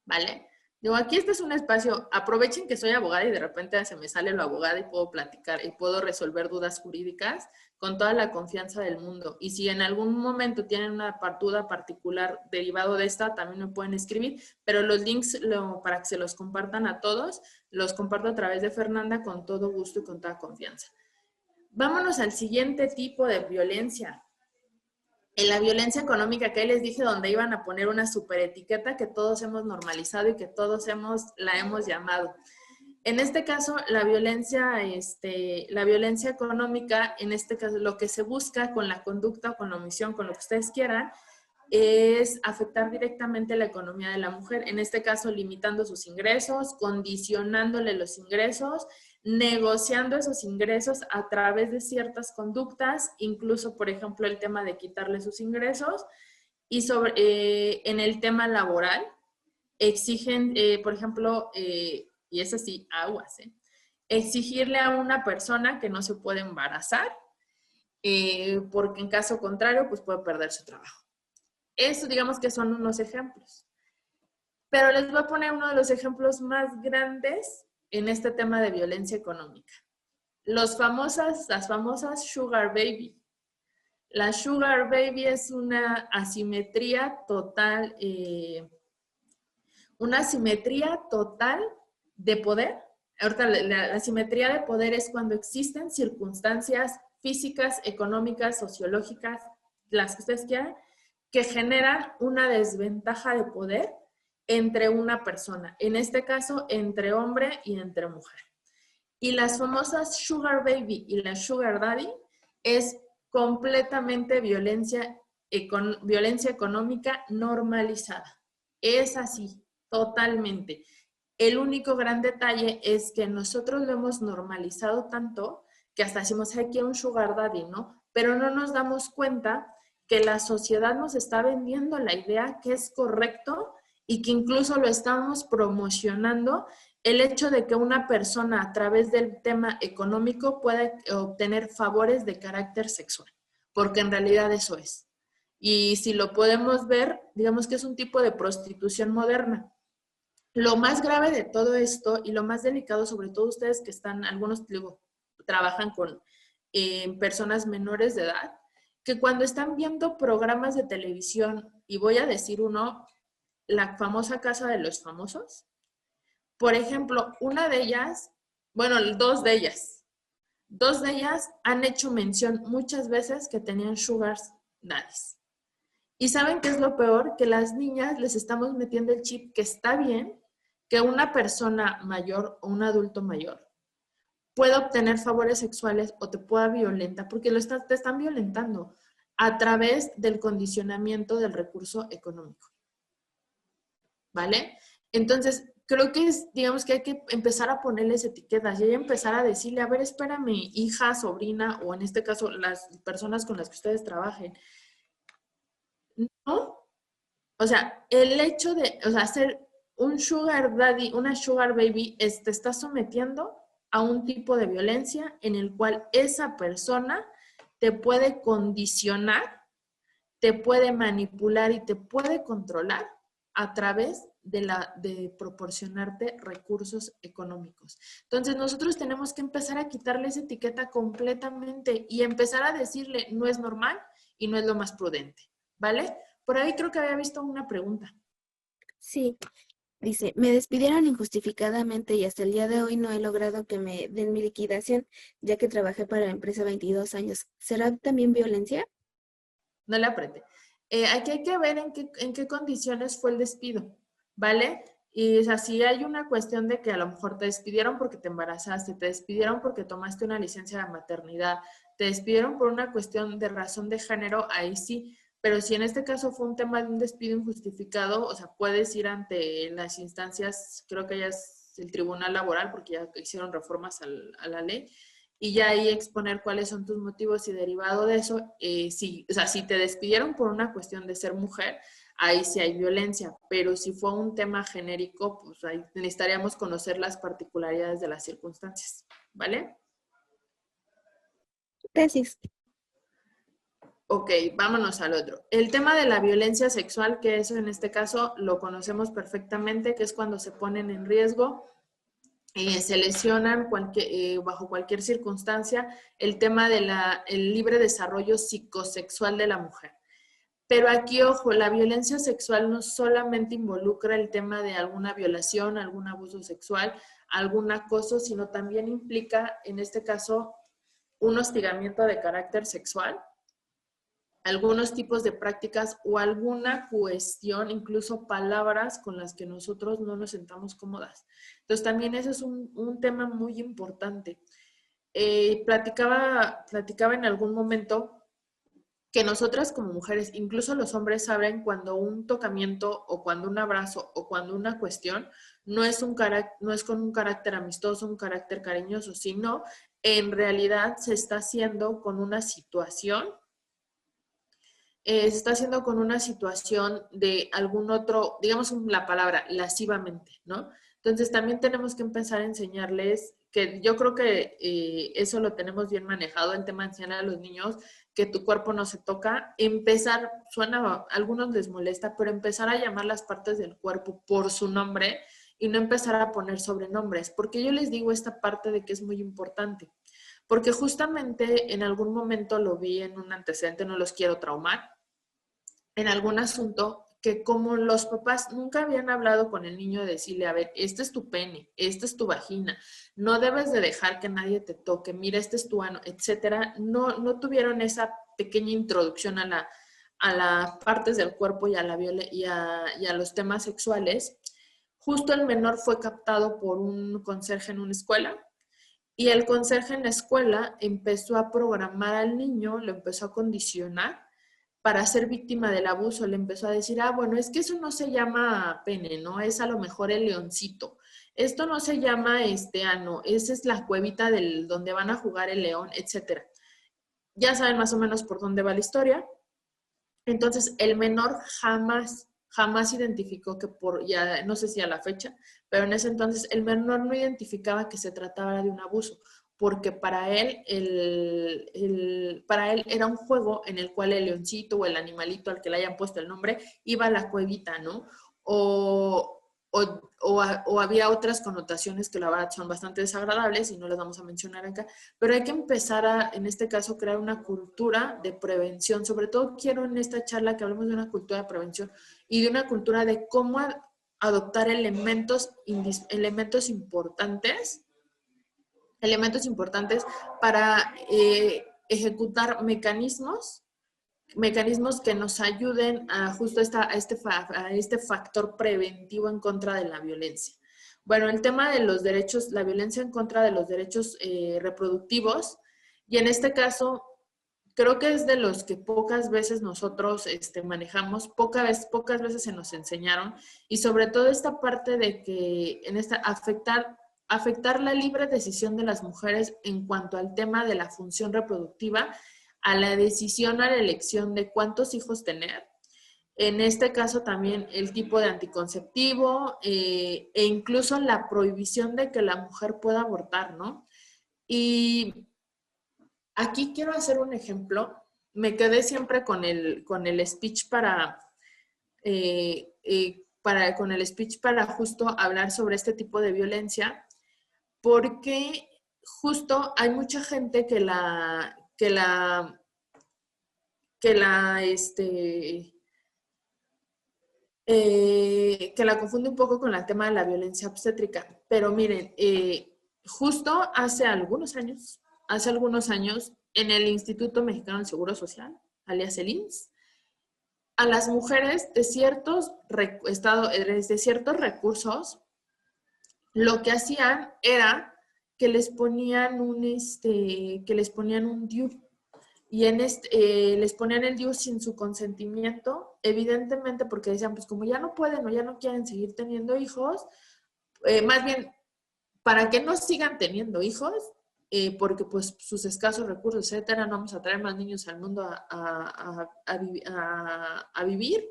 ¿Vale? Digo, aquí este es un espacio, aprovechen que soy abogada y de repente se me sale lo abogada y puedo platicar y puedo resolver dudas jurídicas con toda la confianza del mundo. Y si en algún momento tienen una duda particular derivado de esta, también me pueden escribir, pero los links para que se los compartan a todos, los comparto a través de Fernanda con todo gusto y con toda confianza. Vámonos al siguiente tipo de violencia. En la violencia económica que les dije donde iban a poner una superetiqueta que todos hemos normalizado y que todos la hemos llamado. En este caso, la violencia económica, en este caso, lo que se busca con la conducta o con la omisión, con lo que ustedes quieran, es afectar directamente la economía de la mujer, en este caso limitando sus ingresos, condicionándole los ingresos, negociando esos ingresos a través de ciertas conductas, incluso, por ejemplo, el tema de quitarle sus ingresos y en el tema laboral, exigen, por ejemplo, y es así, aguas, exigirle a una persona que no se puede embarazar, porque en caso contrario, pues puede perder su trabajo. Eso digamos que son unos ejemplos. Pero les voy a poner uno de los ejemplos más grandes en este tema de violencia económica. Las famosas Sugar Baby. La Sugar Baby es una asimetría total, de poder. Ahorita la asimetría de poder es cuando existen circunstancias físicas, económicas, sociológicas, las que ustedes quieran, que generan una desventaja de poder entre una persona, en este caso entre hombre y entre mujer. Y las famosas Sugar Baby y la Sugar Daddy es completamente violencia económica normalizada. Es así, totalmente. El único gran detalle es que nosotros lo hemos normalizado tanto que hasta decimos, hay que un Sugar Daddy, ¿no? Pero no nos damos cuenta que la sociedad nos está vendiendo la idea que es correcto y que incluso lo estamos promocionando, el hecho de que una persona a través del tema económico pueda obtener favores de carácter sexual, porque en realidad eso es. Y si lo podemos ver, digamos que es un tipo de prostitución moderna. Lo más grave de todo esto y lo más delicado, sobre todo ustedes que están, algunos digo, trabajan con personas menores de edad, que cuando están viendo programas de televisión, y voy a decir uno, la famosa Casa de los Famosos, por ejemplo, una de ellas, bueno, dos de ellas han hecho mención muchas veces que tenían sugar daddies. Y ¿saben qué es lo peor? Que las niñas les estamos metiendo el chip que está bien que una persona mayor o un adulto mayor pueda obtener favores sexuales o te pueda violentar, porque te están violentando a través del condicionamiento del recurso económico. ¿Vale? Entonces, creo que digamos que hay que empezar a ponerles etiquetas y hay que empezar a decirle, a ver, espérame, hija, sobrina, o en este caso, las personas con las que ustedes trabajen. ¿No? O sea, el hecho de, hacer un sugar daddy, una sugar baby, te está sometiendo a un tipo de violencia en el cual esa persona te puede condicionar, te puede manipular y te puede controlar a través de proporcionarte recursos económicos. Entonces nosotros tenemos que empezar a quitarle esa etiqueta completamente y empezar a decirle no es normal y no es lo más prudente, ¿vale? Por ahí creo que había visto una pregunta. Sí, dice, me despidieron injustificadamente y hasta el día de hoy no he logrado que me den mi liquidación, ya que trabajé para la empresa 22 años. ¿Será también violencia? No le apriete. Aquí hay que ver en qué condiciones fue el despido, ¿vale? Y si hay una cuestión de que a lo mejor te despidieron porque te embarazaste, te despidieron porque tomaste una licencia de maternidad, te despidieron por una cuestión de razón de género, ahí sí. Pero si en este caso fue un tema de un despido injustificado, o sea, puedes ir ante las instancias, creo que ya es el Tribunal Laboral, porque ya hicieron reformas a la ley, y ya ahí exponer cuáles son tus motivos y derivado de eso, si te despidieron por una cuestión de ser mujer, ahí sí hay violencia, pero si fue un tema genérico, pues ahí necesitaríamos conocer las particularidades de las circunstancias, ¿vale? Gracias. Ok, vámonos al otro. El tema de la violencia sexual, que eso en este caso lo conocemos perfectamente, que es cuando se ponen en riesgo, se lesionan bajo cualquier circunstancia, el tema del libre desarrollo psicosexual de la mujer. Pero aquí, ojo, la violencia sexual no solamente involucra el tema de alguna violación, algún abuso sexual, algún acoso, sino también implica, en este caso, un hostigamiento de carácter sexual, algunos tipos de prácticas o alguna cuestión, incluso palabras con las que nosotros no nos sentamos cómodas. Entonces también ese es un tema muy importante. Platicaba en algún momento que nosotras como mujeres, incluso los hombres saben cuando un tocamiento o cuando un abrazo o cuando una cuestión no es con un carácter amistoso, un carácter cariñoso, sino en realidad se está haciendo con una situación se está haciendo con una situación de algún otro, digamos la palabra, lascivamente, ¿no? Entonces también tenemos que empezar a enseñarles, que yo creo que eso lo tenemos bien manejado, el tema de enseñar a los niños, que tu cuerpo no se toca, empezar, suena, a algunos les molesta, pero empezar a llamar las partes del cuerpo por su nombre y no empezar a poner sobrenombres, porque yo les digo esta parte de que es muy importante, porque justamente en algún momento lo vi en un antecedente, no los quiero traumar, en algún asunto que como los papás nunca habían hablado con el niño de decirle, a ver, este es tu pene, esta es tu vagina, no debes de dejar que nadie te toque, mira, este es tu ano, etcétera, no tuvieron esa pequeña introducción a las partes del cuerpo y a los temas sexuales. Justo el menor fue captado por un conserje en una escuela y el conserje en la escuela empezó a programar al niño, lo empezó a condicionar para ser víctima del abuso. Le empezó a decir, bueno, es que eso no se llama pene, ¿no? Es a lo mejor el leoncito. Esto no se llama ano, esa es la cuevita donde van a jugar el león, etcétera. Ya saben más o menos por dónde va la historia. Entonces, el menor jamás identificó que ya no sé si a la fecha, pero en ese entonces el menor no identificaba que se trataba de un abuso, porque para él, para él era un juego en el cual el leoncito o el animalito al que le hayan puesto el nombre iba a la cuevita, ¿no? O había otras connotaciones que la verdad son bastante desagradables y no las vamos a mencionar acá, pero hay que empezar en este caso, crear una cultura de prevención. Sobre todo quiero en esta charla que hablemos de una cultura de prevención y de una cultura de cómo adoptar elementos importantes para ejecutar mecanismos que nos ayuden a justo a este factor preventivo en contra de la violencia. Bueno, el tema de los derechos, la violencia en contra de los derechos reproductivos, y en este caso creo que es de los que pocas veces nosotros manejamos, pocas veces se nos enseñaron, y sobre todo esta parte de que afectar la libre decisión de las mujeres en cuanto al tema de la función reproductiva, a la decisión, a la elección de cuántos hijos tener. En este caso también el tipo de anticonceptivo e incluso la prohibición de que la mujer pueda abortar, ¿no? Y aquí quiero hacer un ejemplo. Me quedé siempre con el speech con el speech para justo hablar sobre este tipo de violencia, porque justo hay mucha gente que la confunde un poco con el tema de la violencia obstétrica. Pero miren, justo hace algunos años, en el Instituto Mexicano del Seguro Social, alias el IMSS, a las mujeres de ciertos recursos, lo que hacían era que les ponían un DIU, y les ponían el DIU sin su consentimiento, evidentemente porque decían, pues como ya no pueden o ya no quieren seguir teniendo hijos, más bien, para que no sigan teniendo hijos, porque pues sus escasos recursos, etcétera, no vamos a traer más niños al mundo a vivir,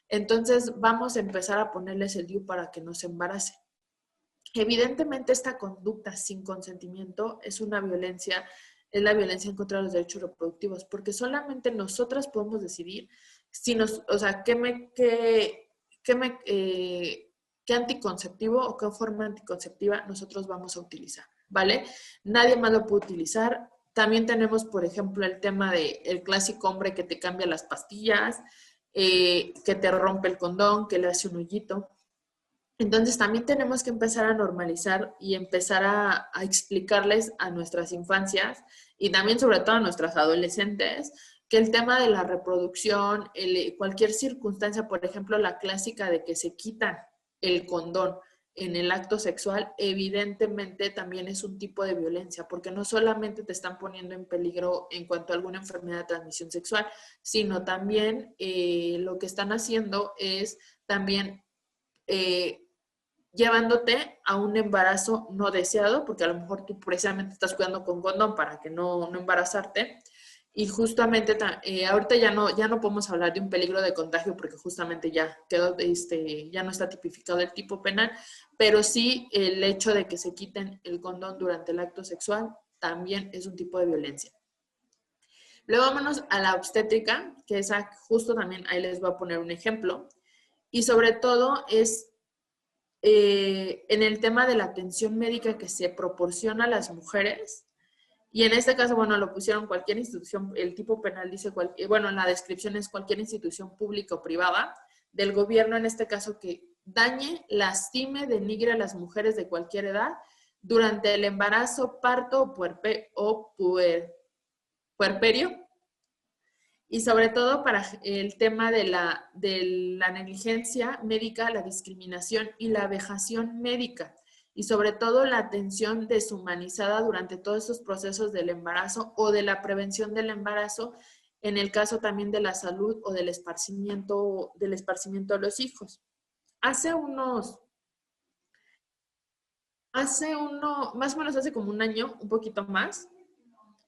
entonces vamos a empezar a ponerles el DIU para que no se embaracen. Evidentemente esta conducta sin consentimiento es la violencia en contra de los derechos reproductivos, porque solamente nosotras podemos decidir qué anticonceptivo o qué forma anticonceptiva nosotros vamos a utilizar, ¿vale? Nadie más lo puede utilizar. También tenemos, por ejemplo, el tema del clásico hombre que te cambia las pastillas, que te rompe el condón, que le hace un hoyito. Entonces también tenemos que empezar a normalizar y empezar a explicarles a nuestras infancias y también sobre todo a nuestras adolescentes que el tema de la reproducción, cualquier circunstancia, por ejemplo, la clásica de que se quitan el condón en el acto sexual, evidentemente también es un tipo de violencia, porque no solamente te están poniendo en peligro en cuanto a alguna enfermedad de transmisión sexual, sino también lo que están haciendo es también llevándote a un embarazo no deseado, porque a lo mejor tú precisamente estás cuidando con condón para que no embarazarte. Y justamente ahorita ya no podemos hablar de un peligro de contagio porque justamente ya quedó, ya no está tipificado el tipo penal, pero sí el hecho de que se quiten el condón durante el acto sexual también es un tipo de violencia. Luego vámonos a la obstétrica, que esa justo también, ahí les voy a poner un ejemplo. Y sobre todo es en el tema de la atención médica que se proporciona a las mujeres. Y en este caso, bueno, lo pusieron cualquier institución, el tipo penal dice, bueno, en la descripción es cualquier institución pública o privada del gobierno, en este caso, que dañe, lastime, denigre a las mujeres de cualquier edad durante el embarazo, parto o puerperio, y sobre todo para el tema de la negligencia médica, la discriminación y la vejación médica, y sobre todo la atención deshumanizada durante todos esos procesos del embarazo o de la prevención del embarazo, en el caso también de la salud o del esparcimiento de los hijos. Más o menos hace como un año, un poquito más,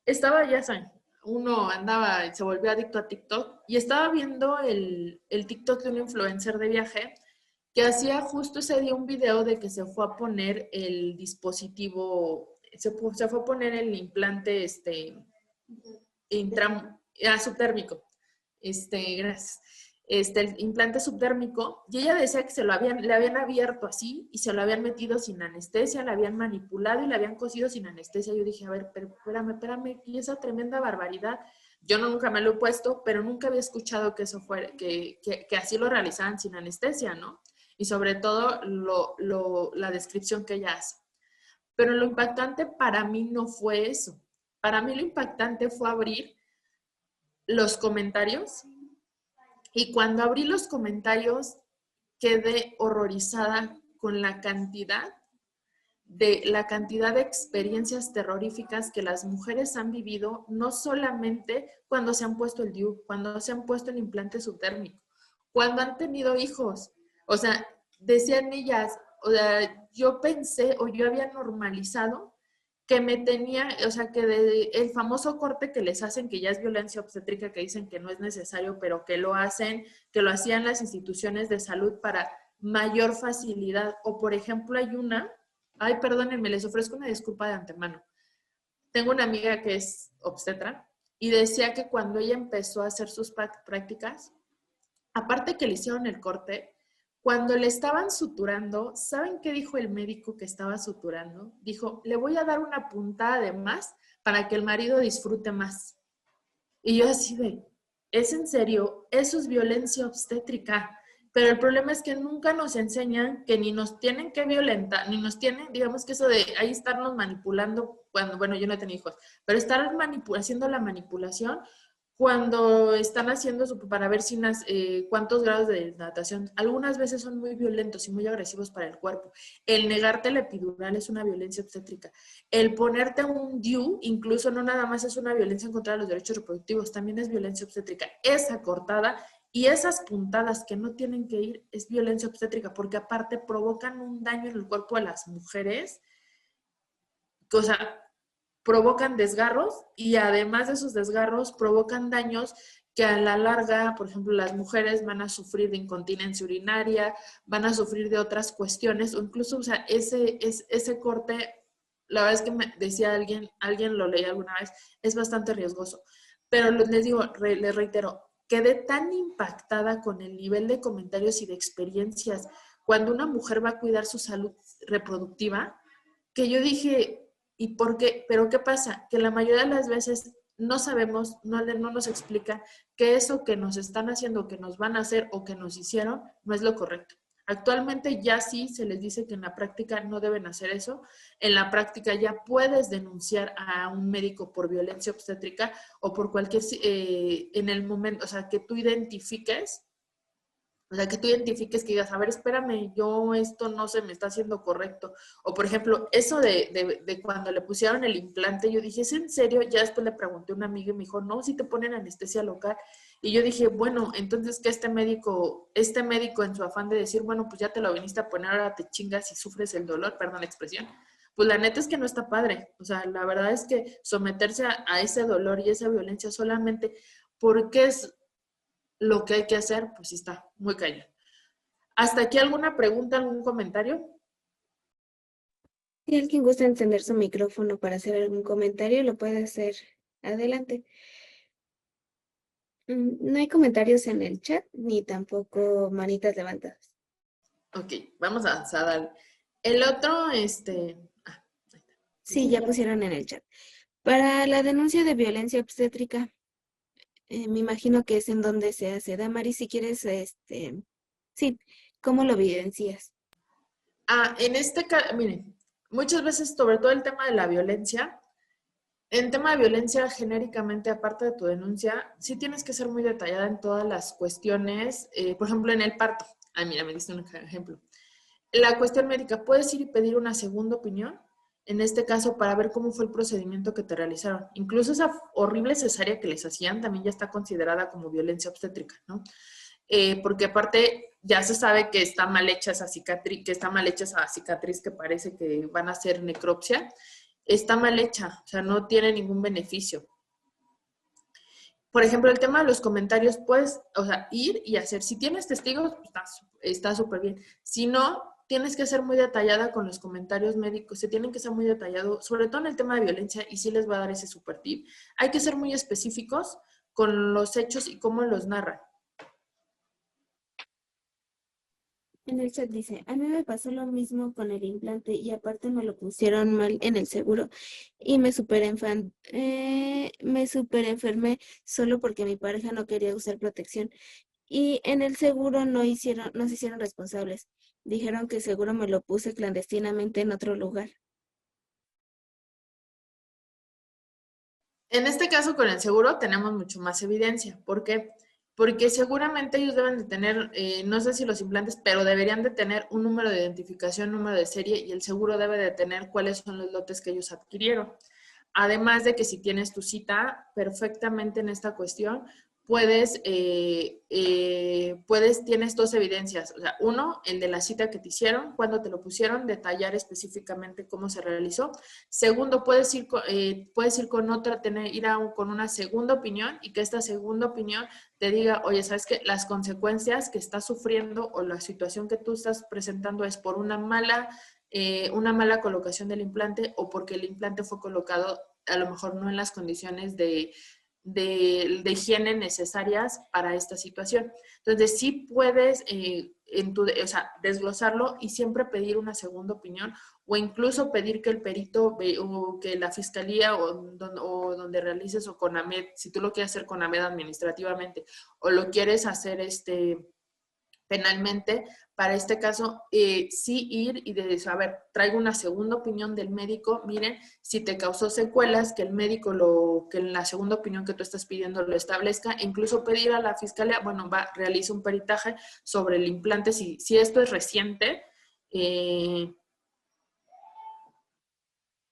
estaba, ya saben, uno andaba, se volvió adicto a TikTok y estaba viendo el TikTok de un influencer de viaje que hacía justo ese día un video de que se fue a poner el dispositivo, se fue a poner el implante subtérmico. Gracias. El implante subdérmico, y ella decía que le habían abierto así y se lo habían metido sin anestesia, la habían manipulado y la habían cosido sin anestesia. Yo dije, a ver, pero espérame, y esa tremenda barbaridad, yo nunca me lo he puesto, pero nunca había escuchado que eso fuera, que así lo realizaban sin anestesia, ¿no? Y sobre todo la descripción que ella hace. Pero lo impactante para mí no fue eso. Para mí lo impactante fue abrir los comentarios, y cuando abrí los comentarios quedé horrorizada con la cantidad de experiencias terroríficas que las mujeres han vivido, no solamente cuando se han puesto el DIU, cuando se han puesto el implante subdérmico, cuando han tenido hijos. O sea, decían ellas, o sea, yo pensé o yo había normalizado que me tenía, o sea, que el famoso corte que les hacen, que ya es violencia obstétrica, que dicen que no es necesario, pero que lo hacen, que lo hacían las instituciones de salud para mayor facilidad. O por ejemplo, hay ay, perdónenme, les ofrezco una disculpa de antemano. Tengo una amiga que es obstetra y decía que cuando ella empezó a hacer sus prácticas, aparte que le hicieron el corte, cuando le estaban suturando, ¿saben qué dijo el médico que estaba suturando? Dijo, le voy a dar una puntada de más para que el marido disfrute más. Y yo así de, ¿es en serio? Eso es violencia obstétrica. Pero el problema es que nunca nos enseñan que ni nos tienen que violentar, ni nos tienen, digamos que eso de ahí estarnos manipulando, cuando, bueno, yo no he tenido hijos, pero estar haciendo la manipulación cuando están haciendo para ver si cuántos grados de natación. Algunas veces son muy violentos y muy agresivos para el cuerpo. El negarte la epidural es una violencia obstétrica. El ponerte un DIU, incluso no nada más es una violencia en contra de los derechos reproductivos, también es violencia obstétrica. Esa cortada y esas puntadas que no tienen que ir es violencia obstétrica, porque aparte provocan un daño en el cuerpo de las mujeres, o sea, provocan desgarros y además de esos desgarros provocan daños que a la larga, por ejemplo, las mujeres van a sufrir de incontinencia urinaria, van a sufrir de otras cuestiones, o incluso, o sea, ese corte, la verdad es que me decía alguien lo leí alguna vez, es bastante riesgoso. Pero les digo, les reitero, quedé tan impactada con el nivel de comentarios y de experiencias cuando una mujer va a cuidar su salud reproductiva, que yo dije, ¿y por qué? Pero ¿qué pasa? Que la mayoría de las veces no sabemos, no nos explica que eso que nos están haciendo, que nos van a hacer o que nos hicieron, no es lo correcto. Actualmente ya sí se les dice que en la práctica no deben hacer eso. En la práctica ya puedes denunciar a un médico por violencia obstétrica o por cualquier, en el momento, o sea, que tú identifiques. O sea, que tú identifiques, que digas, a ver, espérame, yo esto no se me está haciendo correcto. O, por ejemplo, eso de cuando le pusieron el implante, yo dije, ¿es en serio? Ya después le pregunté a una amiga y me dijo, no, si te ponen anestesia local. Y yo dije, bueno, entonces que este médico en su afán de decir, bueno, pues ya te lo viniste a poner, ahora te chingas y sufres el dolor, perdón la expresión. Pues la neta es que no está padre. O sea, la verdad es que someterse a ese dolor y esa violencia solamente porque es lo que hay que hacer, pues sí está muy cañón. ¿Hasta aquí alguna pregunta, algún comentario? Si alguien gusta encender su micrófono para hacer algún comentario, lo puede hacer. Adelante. No hay comentarios en el chat ni tampoco manitas levantadas. Ok, vamos a dar. El otro, Sí, ya pusieron en el chat. Para la denuncia de violencia obstétrica, me imagino que es en donde se hace. Damaris, si quieres, sí, ¿cómo lo evidencias? en este caso, miren, muchas veces, sobre todo el tema de la violencia, en tema de violencia genéricamente, aparte de tu denuncia, sí tienes que ser muy detallada en todas las cuestiones, por ejemplo, en el parto. Ay, mira, me diste un ejemplo. La cuestión médica, puedes ir y pedir una segunda opinión, en este caso, para ver cómo fue el procedimiento que te realizaron. Incluso esa horrible cesárea que les hacían también ya está considerada como violencia obstétrica, ¿no? Porque aparte ya se sabe que está mal hecha esa cicatriz, que parece que van a hacer necropsia, está mal hecha, o sea, no tiene ningún beneficio. Por ejemplo, el tema de los comentarios, puedes, o sea, ir y hacer, si tienes testigos, está súper bien. Si no, tienes que ser muy detallada con los comentarios médicos, se tienen que ser muy detallados, sobre todo en el tema de violencia, y sí les va a dar ese super tip. Hay que ser muy específicos con los hechos y cómo los narran. En el chat dice, a mí me pasó lo mismo con el implante y aparte me lo pusieron mal en el seguro y me super enfermé solo porque mi pareja no quería usar protección y en el seguro no se hicieron responsables. Dijeron que seguro me lo puse clandestinamente en otro lugar. En este caso, con el seguro tenemos mucho más evidencia. ¿Por qué? Porque seguramente ellos deben de tener, no sé si los implantes, pero deberían de tener un número de identificación, número de serie, y el seguro debe de tener cuáles son los lotes que ellos adquirieron. Además de que si tienes tu cita perfectamente en esta cuestión, tienes dos evidencias. O sea, uno, el de la cita que te hicieron, cuándo te lo pusieron, detallar específicamente cómo se realizó. Segundo, puedes ir con otra, con una segunda opinión y que esta segunda opinión te diga, oye, ¿sabes qué? Las consecuencias que estás sufriendo o la situación que tú estás presentando es por una mala colocación del implante o porque el implante fue colocado a lo mejor no en las condiciones de higiene necesarias para esta situación. Entonces, sí puedes o sea, desglosarlo y siempre pedir una segunda opinión o incluso pedir que el perito o que la fiscalía o donde realices o con AMED, si tú lo quieres hacer con AMED administrativamente o lo quieres hacer penalmente, para este caso, sí ir y de saber, traigo una segunda opinión del médico, miren, si te causó secuelas, que el médico que en la segunda opinión que tú estás pidiendo lo establezca, e incluso pedir a la fiscalía, bueno, realiza un peritaje sobre el implante, si esto es reciente, eh,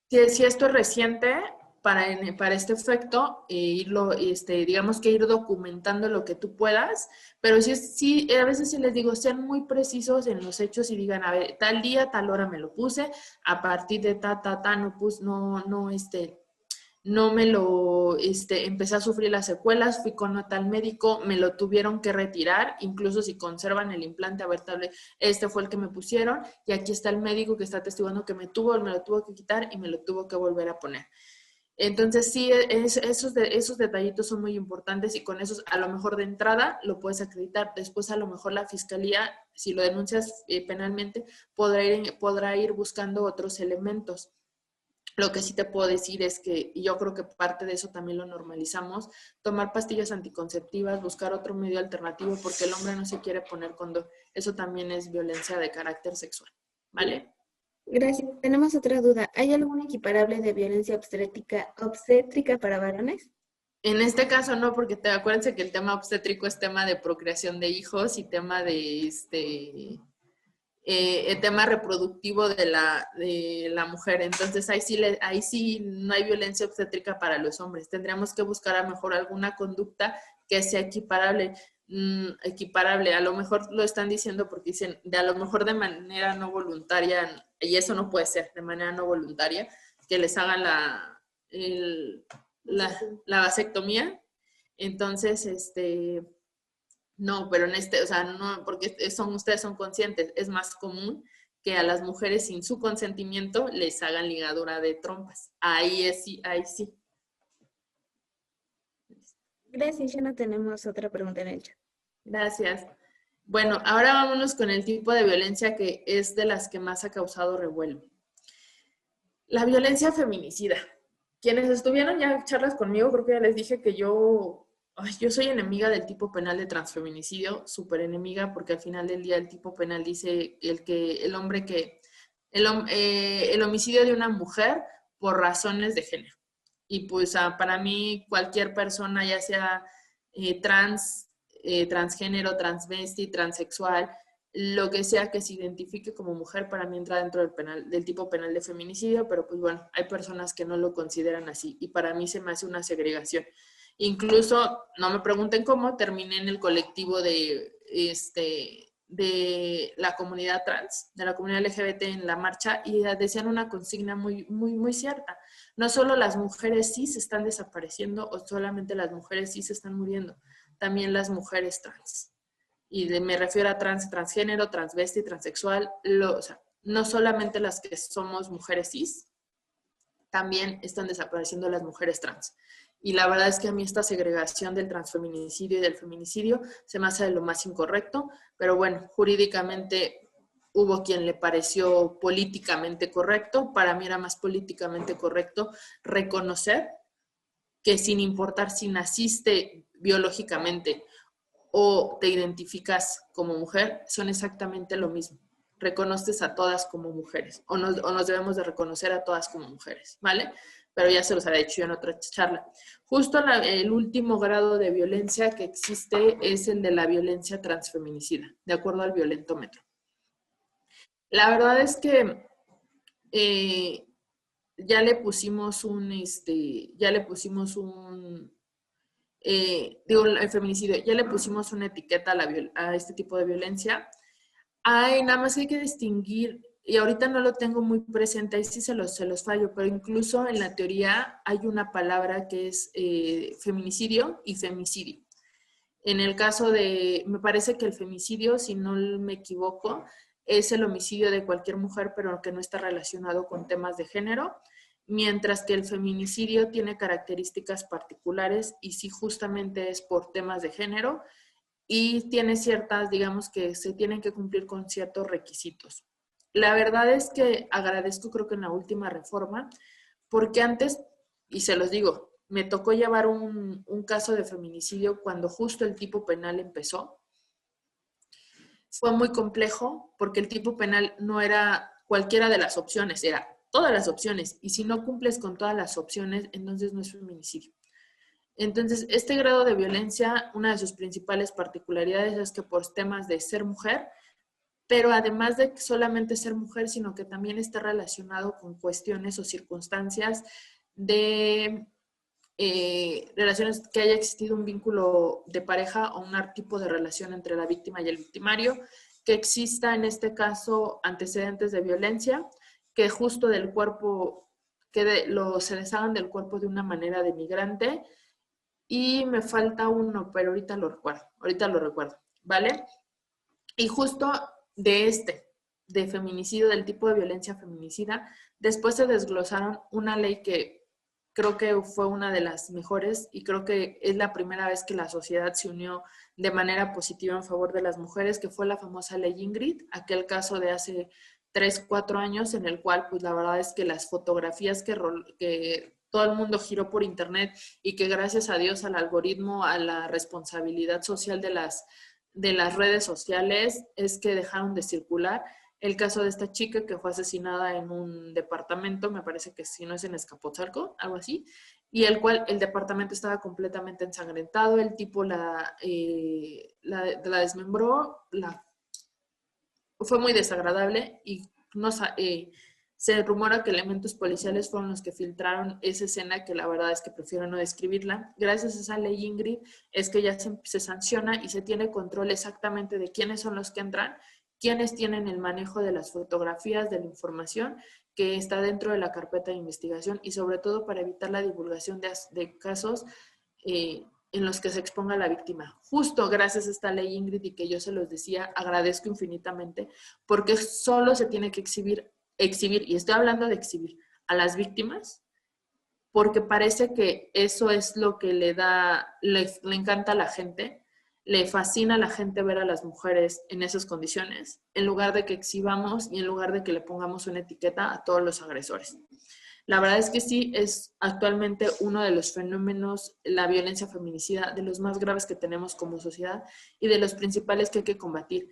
si esto es reciente, para este efecto, digamos que ir documentando lo que tú puedas, pero sí, a veces sí les digo, sean muy precisos en los hechos y digan, a ver, tal día, tal hora me lo puse, a partir de no puse, no me lo, empecé a sufrir las secuelas, fui con tal médico, me lo tuvieron que retirar, incluso si conservan el implante, a ver, tal vez este fue el que me pusieron, y aquí está el médico que está atestiguando que me lo tuvo que quitar y me lo tuvo que volver a poner. Entonces, sí, esos detallitos son muy importantes y con esos, a lo mejor de entrada, lo puedes acreditar. Después, a lo mejor la fiscalía, si lo denuncias penalmente, podrá ir buscando otros elementos. Lo que sí te puedo decir es que, y yo creo que parte de eso también lo normalizamos, tomar pastillas anticonceptivas, buscar otro medio alternativo porque el hombre no se quiere poner condón. Eso también es violencia de carácter sexual, ¿vale? Gracias. Tenemos otra duda. ¿Hay algún equiparable de violencia obstétrica para varones? En este caso no, porque acuérdense que el tema obstétrico es tema de procreación de hijos y tema de el tema reproductivo de la mujer. Entonces ahí sí no hay violencia obstétrica para los hombres. Tendríamos que buscar a lo mejor alguna conducta que sea equiparable. A lo mejor lo están diciendo porque dicen de a lo mejor de manera no voluntaria, y eso no puede ser, de manera no voluntaria, que les hagan la vasectomía. Entonces, no, pero o sea, no, porque ustedes son conscientes, es más común que a las mujeres sin su consentimiento les hagan ligadura de trompas. Ahí sí. Gracias, ya no tenemos otra pregunta en el chat. Gracias. Bueno, ahora vámonos con el tipo de violencia que es de las que más ha causado revuelo. La violencia feminicida. Quienes estuvieron ya charlas conmigo, creo que ya les dije que yo soy enemiga del tipo penal de transfeminicidio, súper enemiga, porque al final del día el tipo penal dice el homicidio de una mujer por razones de género. Y pues para mí cualquier persona, ya sea transgénero, transvesti, transexual, lo que sea que se identifique como mujer, para mí entra dentro del tipo penal de feminicidio, pero pues bueno, hay personas que no lo consideran así y para mí se me hace una segregación. Incluso, no me pregunten cómo, terminé en el colectivo de la comunidad trans, de la comunidad LGBT en la marcha y decían una consigna muy, muy, muy cierta. No solo las mujeres cis están desapareciendo o solamente las mujeres cis están muriendo, también las mujeres trans. Y me refiero a transgénero, transvesti, transexual, o sea, no solamente las que somos mujeres cis, también están desapareciendo las mujeres trans. Y la verdad es que a mí esta segregación del transfeminicidio y del feminicidio se me hace de lo más incorrecto, pero bueno, jurídicamente hubo quien le pareció políticamente correcto. Para mí era más políticamente correcto reconocer que sin importar si naciste biológicamente o te identificas como mujer, son exactamente lo mismo. Reconoces a todas como mujeres o nos debemos de reconocer a todas como mujeres, ¿vale? Pero ya se los había dicho yo en otra charla. Justo el último grado de violencia que existe es el de la violencia transfeminicida, de acuerdo al violentómetro. La verdad es que ya le pusimos el feminicidio, ya le pusimos una etiqueta a este tipo de violencia. Ay, nada más hay que distinguir, y ahorita no lo tengo muy presente, ahí sí se los fallo, pero incluso en la teoría hay una palabra que es feminicidio y femicidio. En el caso me parece que el femicidio, si no me equivoco, es el homicidio de cualquier mujer, pero que no está relacionado con temas de género, mientras que el feminicidio tiene características particulares y sí justamente es por temas de género y tiene ciertas, digamos que se tienen que cumplir con ciertos requisitos. La verdad es que agradezco, creo que en la última reforma, porque antes, y se los digo, me tocó llevar un caso de feminicidio cuando justo el tipo penal empezó. Fue muy complejo porque el tipo penal no era cualquiera de las opciones, era todas las opciones. Y si no cumples con todas las opciones, entonces no es feminicidio. Entonces, este grado de violencia, una de sus principales particularidades es que por temas de ser mujer, pero además de solamente ser mujer, sino que también está relacionado con cuestiones o circunstancias de relaciones, que haya existido un vínculo de pareja o un tipo de relación entre la víctima y el victimario, que exista en este caso antecedentes de violencia, que justo del cuerpo, se deshagan del cuerpo de una manera denigrante. Y me falta uno, pero ahorita lo recuerdo, ¿vale? Y justo de feminicidio, del tipo de violencia feminicida, después se desglosaron una ley que creo que fue una de las mejores y creo que es la primera vez que la sociedad se unió de manera positiva en favor de las mujeres, que fue la famosa ley Ingrid, aquel caso de hace 3, 4 años en el cual pues la verdad es que las fotografías que todo el mundo giró por internet y que gracias a Dios al algoritmo, a la responsabilidad social de las redes sociales es que dejaron de circular. El caso de esta chica que fue asesinada en un departamento, me parece que si no es en Escapotzalco, algo así, y el departamento estaba completamente ensangrentado, el tipo la desmembró, fue muy desagradable y se rumora que elementos policiales fueron los que filtraron esa escena, que la verdad es que prefiero no describirla. Gracias a esa ley Ingrid es que ya se sanciona y se tiene control exactamente de quiénes son los que entran, quiénes tienen el manejo de las fotografías, de la información que está dentro de la carpeta de investigación y sobre todo para evitar la divulgación de casos en los que se exponga a la víctima. Justo gracias a esta ley Ingrid y que yo se los decía, agradezco infinitamente porque solo se tiene que exhibir, y estoy hablando de exhibir a las víctimas porque parece que eso es lo que le encanta a la gente, le fascina a la gente ver a las mujeres en esas condiciones, en lugar de que exhibamos y en lugar de que le pongamos una etiqueta a todos los agresores. La verdad es que sí, es actualmente uno de los fenómenos, la violencia feminicida, de los más graves que tenemos como sociedad y de los principales que hay que combatir.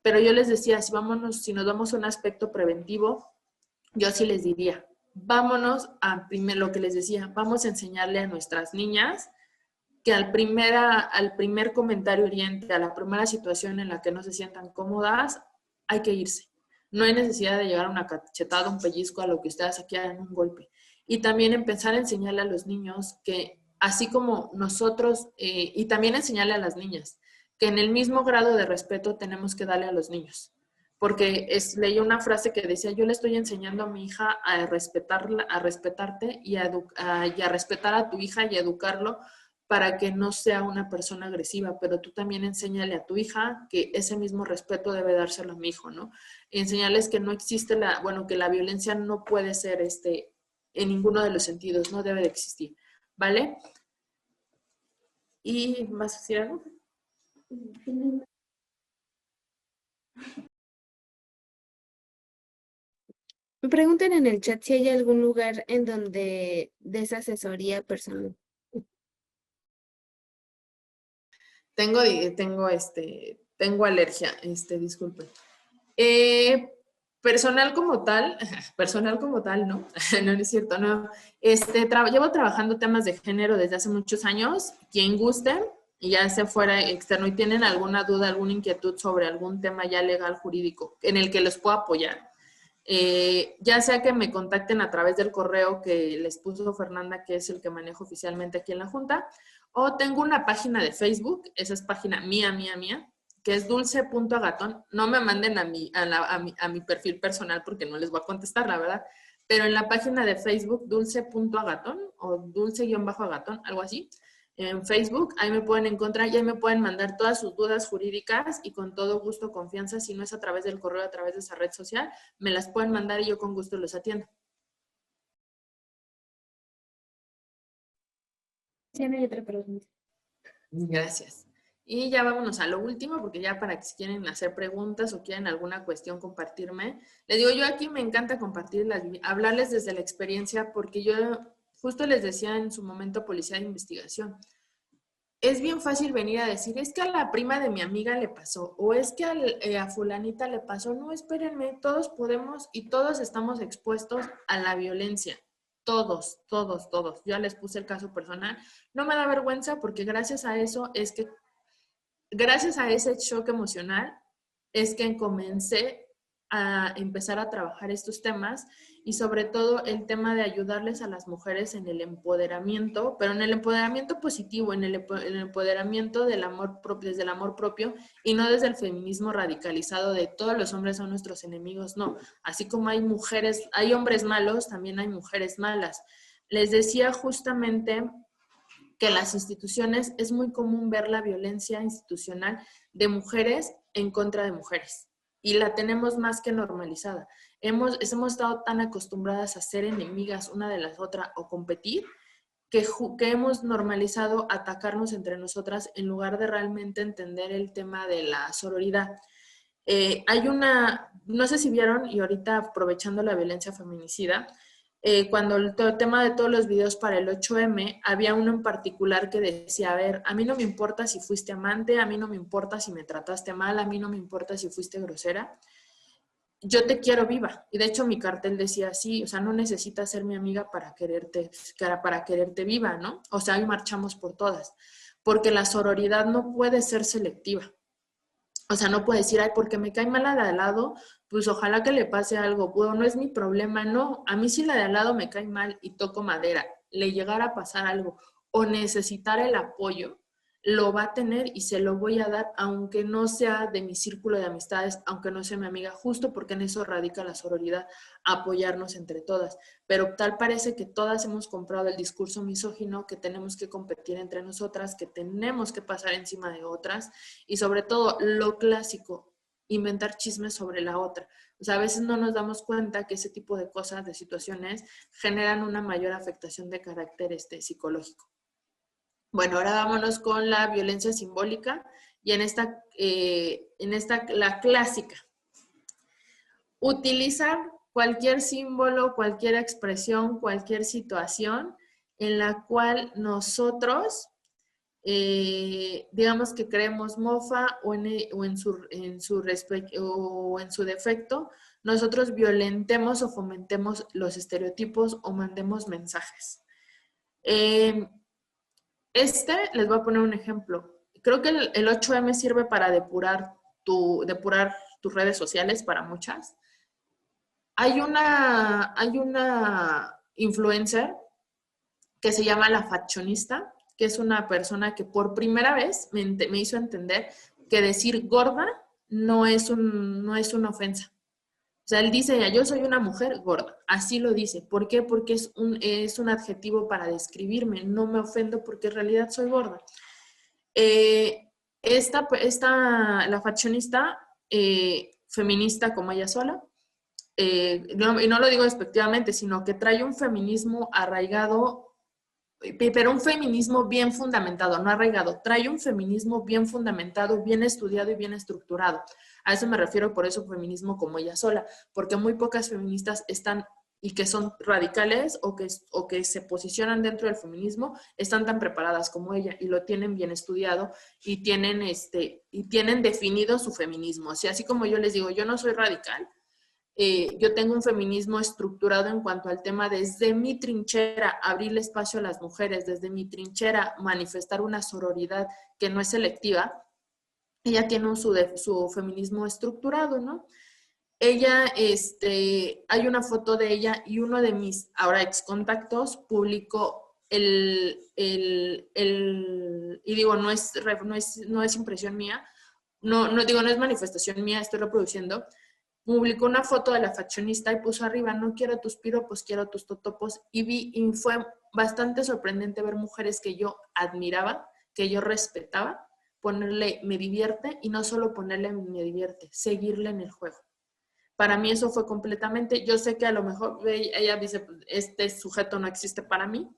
Pero yo les decía, si nos vamos a un aspecto preventivo, yo sí les diría, vámonos a lo que les decía, vamos a enseñarle a nuestras niñas que al primer comentario hiriente, a la primera situación en la que no se sientan cómodas, hay que irse. No hay necesidad de llegar a una cachetada, un pellizco, a lo que ustedes aquí hagan un golpe. Y también empezar a enseñarle a los niños que, así como nosotros, y también enseñarle a las niñas, que en el mismo grado de respeto tenemos que darle a los niños. Porque leí una frase que decía, yo le estoy enseñando a mi hija a respetarla, a respetarte y a respetar a tu hija y a educarlo para que no sea una persona agresiva, pero tú también enséñale a tu hija que ese mismo respeto debe dárselo a mi hijo, ¿no? Y enseñarles que no existe que la violencia no puede ser en ninguno de los sentidos, no debe de existir, ¿vale? ¿Y vas a decir algo? Me preguntan en el chat si hay algún lugar en donde des asesoría personal. Tengo alergia, disculpen. Eh, personal como tal, no, no es cierto, no. Llevo trabajando temas de género desde hace muchos años. Quien guste, y ya sea fuera externo y tienen alguna duda, alguna inquietud sobre algún tema ya legal, jurídico, en el que los puedo apoyar, ya sea que me contacten a través del correo que les puso Fernanda, que es el que manejo oficialmente aquí en la Junta, o tengo una página de Facebook, esa es página mía, que es dulce.agatón. No me manden a mi perfil personal porque no les voy a contestar, la verdad, pero en la página de Facebook dulce.agatón o dulce-agatón, algo así, en Facebook, ahí me pueden encontrar y ahí me pueden mandar todas sus dudas jurídicas y con todo gusto, confianza, si no es a través del correo, a través de esa red social, me las pueden mandar y yo con gusto los atiendo. Sí, no hay otra pregunta. Gracias. Y ya vámonos a lo último, porque ya para que si quieren hacer preguntas o quieren alguna cuestión compartirme, les digo, yo aquí me encanta hablarles desde la experiencia, porque yo justo les decía en su momento policía de investigación, es bien fácil venir a decir, es que a la prima de mi amiga le pasó, o es que a fulanita le pasó. No, espérenme, todos podemos y todos estamos expuestos a la violencia. Todos, todos, todos. Yo les puse el caso personal. No me da vergüenza porque gracias a ese shock emocional, es que comencé a empezar a trabajar estos temas y sobre todo el tema de ayudarles a las mujeres en el empoderamiento, pero en el empoderamiento positivo, en el empoderamiento del amor propio, desde el amor propio y no desde el feminismo radicalizado de todos los hombres son nuestros enemigos, no. Así como hay hombres malos, también hay mujeres malas. Les decía justamente que las instituciones es muy común ver la violencia institucional de mujeres en contra de mujeres y la tenemos más que normalizada. Hemos estado tan acostumbradas a ser enemigas una de las otras o competir que hemos normalizado atacarnos entre nosotras en lugar de realmente entender el tema de la sororidad. No sé si vieron, y ahorita aprovechando la violencia feminicida, cuando el tema de todos los videos para el 8M, había uno en particular que decía, a ver, a mí no me importa si fuiste amante, a mí no me importa si me trataste mal, a mí no me importa si fuiste grosera, yo te quiero viva. Y de hecho mi cartel decía así, o sea, no necesitas ser mi amiga para quererte viva, ¿no? O sea, hoy marchamos por todas, porque la sororidad no puede ser selectiva. O sea, no puedo decir, ay, porque me cae mal la de al lado, pues ojalá que le pase algo. Bueno, no es mi problema, no. A mí si la de al lado me cae mal y toco madera, le llegara a pasar algo o necesitar el apoyo, lo va a tener y se lo voy a dar, aunque no sea de mi círculo de amistades, aunque no sea mi amiga, justo porque en eso radica la sororidad, apoyarnos entre todas. Pero tal parece que todas hemos comprado el discurso misógino, que tenemos que competir entre nosotras, que tenemos que pasar encima de otras y sobre todo lo clásico, inventar chismes sobre la otra. O sea, a veces no nos damos cuenta que ese tipo de cosas, de situaciones, generan una mayor afectación de carácter psicológico. Bueno, ahora vámonos con la violencia simbólica y en esta la clásica. Utilizar cualquier símbolo, cualquier expresión, cualquier situación en la cual nosotros, digamos que creemos mofa o en su defecto, nosotros violentemos o fomentemos los estereotipos o mandemos mensajes. Les voy a poner un ejemplo. Creo que el 8M sirve para depurar tus redes sociales para muchas. Hay una influencer que se llama La Fashionista, que es una persona que por primera vez me hizo entender que decir gorda no es una ofensa. O sea, él dice, yo soy una mujer gorda, así lo dice. ¿Por qué? Porque es un adjetivo para describirme, no me ofendo porque en realidad soy gorda. La fashionista, feminista como ella sola, y no lo digo despectivamente, sino que trae un feminismo arraigado, pero un feminismo bien fundamentado, no arraigado, trae un feminismo bien fundamentado, bien estudiado y bien estructurado. A eso me refiero, por eso feminismo como ella sola, porque muy pocas feministas están y que son radicales o que se posicionan dentro del feminismo, están tan preparadas como ella y lo tienen bien estudiado y tienen definido su feminismo. O sea, así como yo les digo, yo no soy radical, yo tengo un feminismo estructurado en cuanto al tema desde mi trinchera, abrirle espacio a las mujeres, desde mi trinchera, manifestar una sororidad que no es selectiva. Ella tiene su feminismo estructurado, ¿no? Ella, hay una foto de ella y uno de mis ahora ex contactos publicó y digo, no es impresión mía, no es manifestación mía, estoy reproduciendo. Publicó una foto de la fashionista y puso arriba, no quiero tus piropos, quiero tus totopos. Y fue bastante sorprendente ver mujeres que yo admiraba, que yo respetaba, ponerle me divierte y no solo ponerle me divierte, seguirle en el juego. Para mí eso fue completamente, yo sé que a lo mejor ella dice, este sujeto no existe para mí,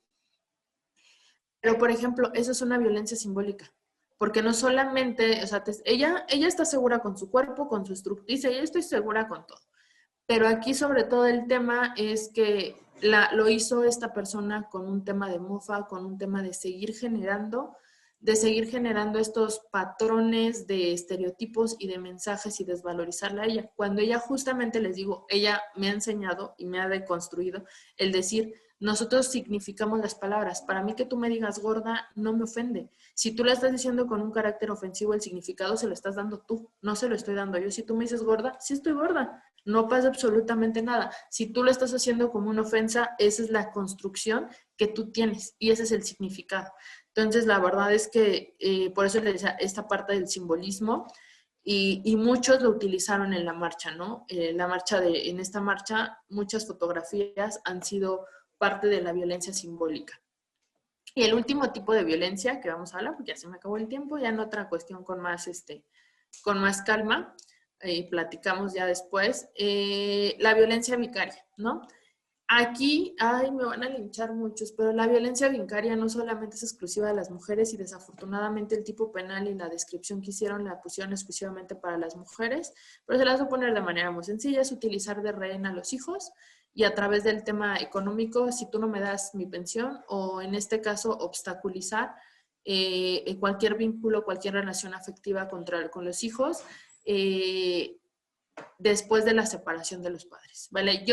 pero por ejemplo, eso es una violencia simbólica. Porque no solamente, o sea, ella está segura con su cuerpo, con su estructura, dice, yo estoy segura con todo. Pero aquí sobre todo el tema es que lo hizo esta persona con un tema de mofa, con un tema de seguir generando estos patrones de estereotipos y de mensajes y desvalorizarla a ella. Cuando ella justamente, les digo, ella me ha enseñado y me ha deconstruido el decir, nosotros significamos las palabras. Para mí que tú me digas gorda no me ofende. Si tú la estás diciendo con un carácter ofensivo, el significado se lo estás dando tú, no se lo estoy dando yo. Si tú me dices gorda, sí estoy gorda. No pasa absolutamente nada. Si tú lo estás haciendo como una ofensa, esa es la construcción que tú tienes y ese es el significado. Entonces, la verdad es que por eso les decía esta parte del simbolismo y muchos lo utilizaron en la marcha, ¿no? En esta marcha, muchas fotografías han sido parte de la violencia simbólica. Y el último tipo de violencia que vamos a hablar, porque ya se me acabó el tiempo, ya en otra cuestión con más calma, platicamos ya después, la violencia vicaria, ¿no? Aquí, me van a linchar muchos, pero la violencia vicaria no solamente es exclusiva de las mujeres y desafortunadamente el tipo penal y la descripción que hicieron la pusieron exclusivamente para las mujeres, pero se las voy a poner de manera muy sencilla, es utilizar de rehén a los hijos y a través del tema económico, si tú no me das mi pensión o en este caso obstaculizar cualquier vínculo, cualquier relación afectiva con los hijos, después de la separación de los padres, ¿vale?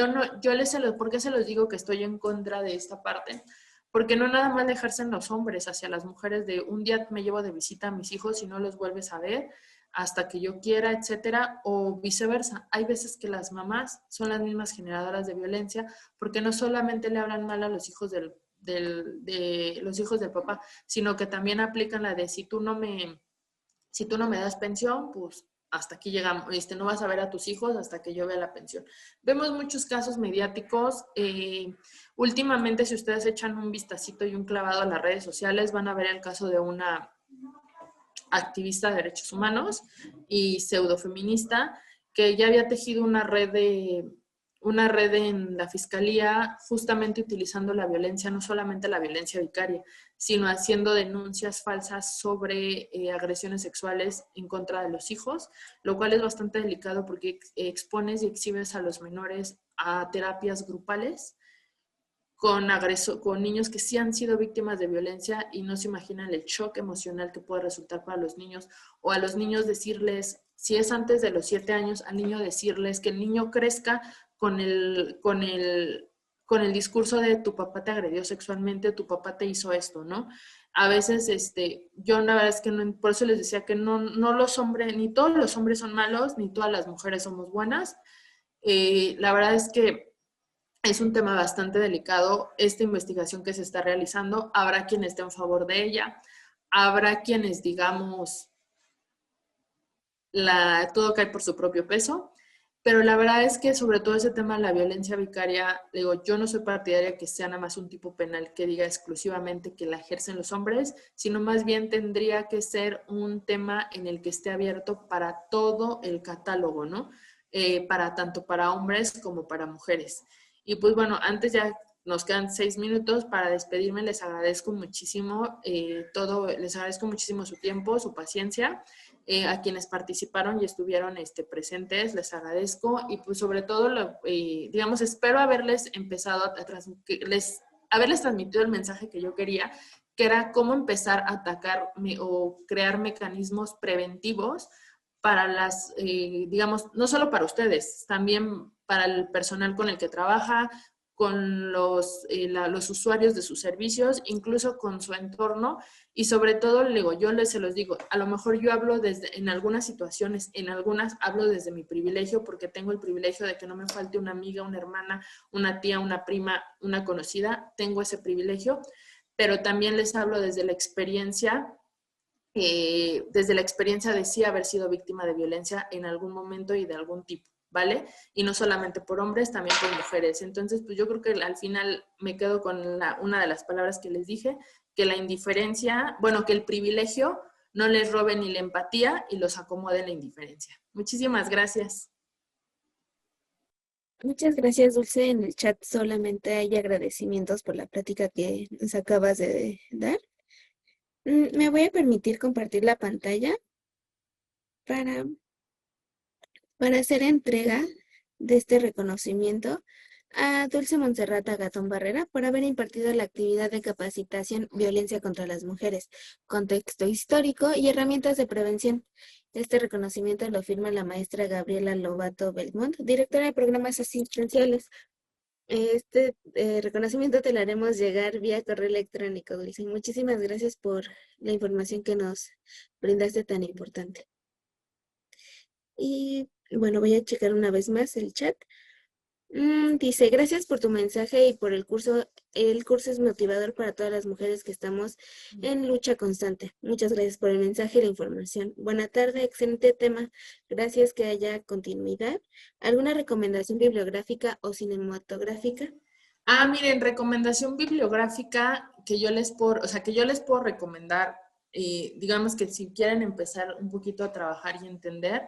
¿Por qué se los digo que estoy en contra de esta parte? Porque no nada más dejarse en los hombres hacia las mujeres de un día me llevo de visita a mis hijos y no los vuelves a ver hasta que yo quiera, etcétera, o viceversa. Hay veces que las mamás son las mismas generadoras de violencia porque no solamente le hablan mal a los hijos de los hijos del papá, sino que también aplican la de si tú no me das pensión, pues hasta aquí llegamos, no vas a ver a tus hijos hasta que yo vea la pensión. Vemos muchos casos mediáticos. Últimamente, si ustedes echan un vistacito y un clavado a las redes sociales, van a ver el caso de una activista de derechos humanos y pseudofeminista, que ya había tejido una red en la fiscalía justamente utilizando la violencia, no solamente la violencia vicaria, sino haciendo denuncias falsas sobre agresiones sexuales en contra de los hijos, lo cual es bastante delicado porque expones y exhibes a los menores a terapias grupales con niños que sí han sido víctimas de violencia y no se imaginan el shock emocional que puede resultar para los niños, o a los niños decirles, si es antes de los 7 años, al niño decirles que el niño crezca con el discurso de tu papá te agredió sexualmente, tu papá te hizo esto, ¿no? A veces, yo la verdad es que no, por eso les decía que no los hombres, ni todos los hombres son malos, ni todas las mujeres somos buenas. La verdad es que es un tema bastante delicado esta investigación que se está realizando. Habrá quien esté en favor de ella, habrá quienes digamos todo cae por su propio peso, pero la verdad es que sobre todo ese tema de la violencia vicaria, digo, yo no soy partidaria que sea nada más un tipo penal que diga exclusivamente que la ejercen los hombres, sino más bien tendría que ser un tema en el que esté abierto para todo el catálogo, ¿no? Tanto para hombres como para mujeres. Y pues bueno, antes ya nos quedan 6 minutos para despedirme. Les agradezco muchísimo les agradezco muchísimo su tiempo, su paciencia. A quienes participaron y estuvieron presentes, les agradezco y pues sobre todo, digamos, espero haberles empezado haberles transmitido el mensaje que yo quería, que era cómo empezar a atacar o crear mecanismos preventivos para digamos, no solo para ustedes, también para el personal con el que trabaja, con los usuarios de sus servicios, incluso con su entorno, y sobre todo, se los digo, a lo mejor yo hablo en algunas situaciones, en algunas hablo desde mi privilegio, porque tengo el privilegio de que no me falte una amiga, una hermana, una tía, una prima, una conocida, tengo ese privilegio, pero también les hablo desde la experiencia de sí haber sido víctima de violencia en algún momento y de algún tipo, ¿vale? Y no solamente por hombres, también por mujeres. Entonces, pues yo creo que al final me quedo con una de las palabras que les dije, que la indiferencia, bueno, que el privilegio no les robe ni la empatía y los acomode en la indiferencia. Muchísimas gracias. Muchas gracias, Dulce. En el chat solamente hay agradecimientos por la plática que nos acabas de dar. Me voy a permitir compartir la pantalla para, para hacer entrega de este reconocimiento a Dulce Montserrat Agatón Barrera por haber impartido la actividad de capacitación Violencia contra las Mujeres, contexto histórico y herramientas de prevención. Este reconocimiento lo firma la maestra Gabriela Lobato Belmont, directora de programas asistenciales. Este reconocimiento te lo haremos llegar vía correo electrónico, Dulce. Muchísimas gracias por la información que nos brindaste tan importante. Y bueno, voy a checar una vez más el chat. Dice, gracias por tu mensaje y por el curso. El curso es motivador para todas las mujeres que estamos en lucha constante. Muchas gracias por el mensaje y la información. Buena tarde, excelente tema. Gracias, que haya continuidad. ¿Alguna recomendación bibliográfica o cinematográfica? Miren, recomendación bibliográfica que yo les puedo recomendar, digamos que si quieren empezar un poquito a trabajar y entender,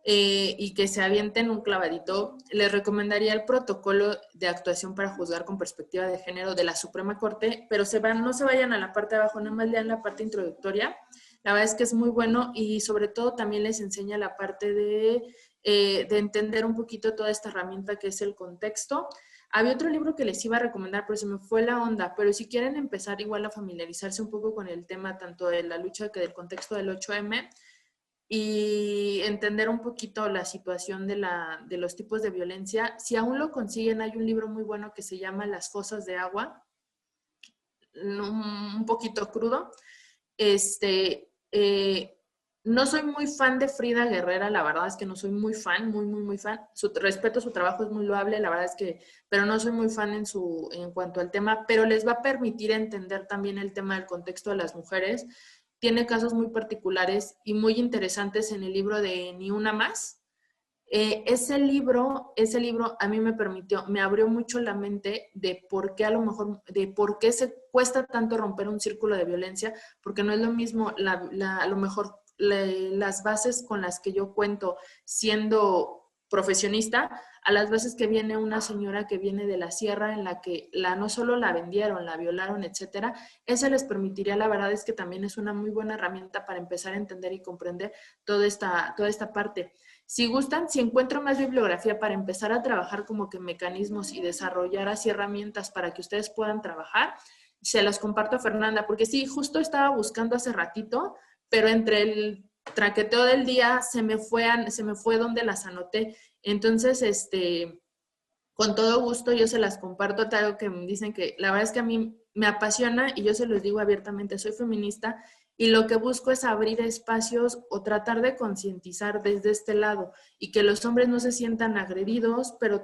y que se avienten un clavadito, les recomendaría el protocolo de actuación para juzgar con perspectiva de género de la Suprema Corte, pero no se vayan a la parte de abajo, nada más lean la parte introductoria. La verdad es que es muy bueno y sobre todo también les enseña la parte de entender un poquito toda esta herramienta que es el contexto. Había otro libro que les iba a recomendar, pero se me fue la onda, pero si quieren empezar igual a familiarizarse un poco con el tema tanto de la lucha que del contexto del 8M, y entender un poquito la situación de los tipos de violencia. Si aún lo consiguen, hay un libro muy bueno que se llama Las fosas de agua, un poquito crudo. No soy muy fan de Frida Guerrera, la verdad es que no soy muy fan, muy fan. Respeto su trabajo, es muy loable, la verdad es que, pero no soy muy fan en cuanto al tema, pero les va a permitir entender también el tema del contexto de las mujeres. Tiene casos muy particulares y muy interesantes en el libro de Ni una más. Ese libro a mí me permitió, me abrió mucho la mente de por qué a lo mejor, de por qué se cuesta tanto romper un círculo de violencia, porque no es lo mismo a lo mejor las bases con las que yo cuento siendo profesionista a las veces que viene una señora que viene de la sierra en la que no solo la vendieron, la violaron, etcétera. Eso les permitiría, la verdad es que también es una muy buena herramienta para empezar a entender y comprender toda esta parte. Si gustan, si encuentro más bibliografía para empezar a trabajar como que mecanismos y desarrollar así herramientas para que ustedes puedan trabajar, se las comparto a Fernanda, porque sí, justo estaba buscando hace ratito, pero entre el traqueteo del día se me fue donde las anoté. Entonces, con todo gusto yo se las comparto, algo que me dicen que la verdad es que a mí me apasiona y yo se los digo abiertamente, soy feminista y lo que busco es abrir espacios o tratar de concientizar desde este lado y que los hombres no se sientan agredidos, pero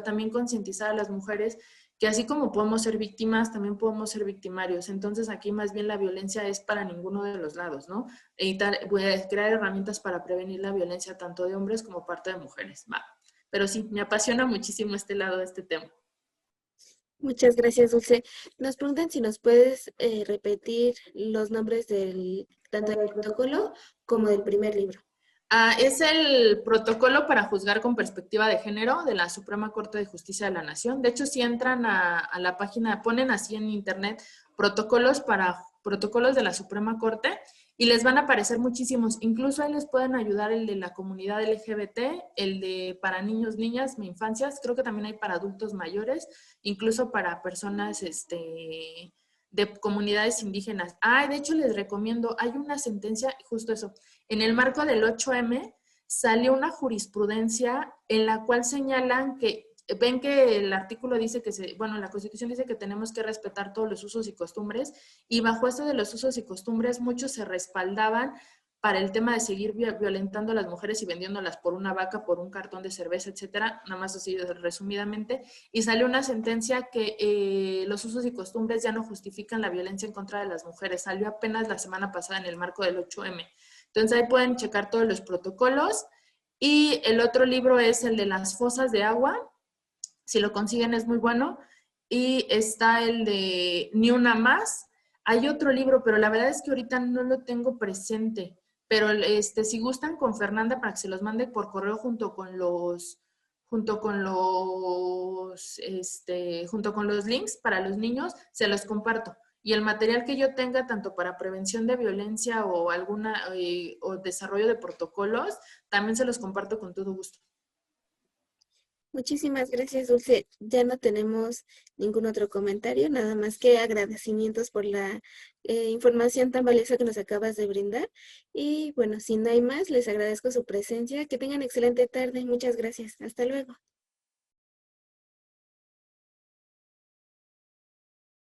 también concientizar a las mujeres que así como podemos ser víctimas, también podemos ser victimarios. Entonces aquí más bien la violencia es para ninguno de los lados, ¿no? Voy a crear herramientas para prevenir la violencia tanto de hombres como parte de mujeres. Va. Pero sí, me apasiona muchísimo este lado de este tema. Muchas gracias, Dulce. Nos preguntan si nos puedes repetir los nombres tanto del protocolo como del primer libro. Es el protocolo para juzgar con perspectiva de género de la Suprema Corte de Justicia de la Nación. De hecho, si entran a la página, ponen así en internet protocolos de la Suprema Corte y les van a aparecer muchísimos. Incluso ahí les pueden ayudar el de la comunidad LGBT, el de para niños, niñas, infancias. Creo que también hay para adultos mayores, incluso para personas de comunidades indígenas. De hecho, les recomiendo, hay una sentencia, justo eso, en el marco del 8M salió una jurisprudencia en la cual señalan que, ven que el artículo dice que, la Constitución dice que tenemos que respetar todos los usos y costumbres, y bajo esto de los usos y costumbres muchos se respaldaban para el tema de seguir violentando a las mujeres y vendiéndolas por una vaca, por un cartón de cerveza, etcétera, nada más así resumidamente, y salió una sentencia que los usos y costumbres ya no justifican la violencia en contra de las mujeres. Salió apenas la semana pasada en el marco del 8M. Entonces ahí pueden checar todos los protocolos. Y el otro libro es el de las fosas de agua. Si lo consiguen es muy bueno. Y está el de Ni una más. Hay otro libro, pero la verdad es que ahorita no lo tengo presente. Pero si gustan con Fernanda para que se los mande por correo junto con los links para los niños, se los comparto. Y el material que yo tenga, tanto para prevención de violencia o o desarrollo de protocolos, también se los comparto con todo gusto. Muchísimas gracias, Dulce. Ya no tenemos ningún otro comentario, nada más que agradecimientos por la información tan valiosa que nos acabas de brindar. Y bueno, si no hay más, les agradezco su presencia. Que tengan excelente tarde. Muchas gracias. Hasta luego.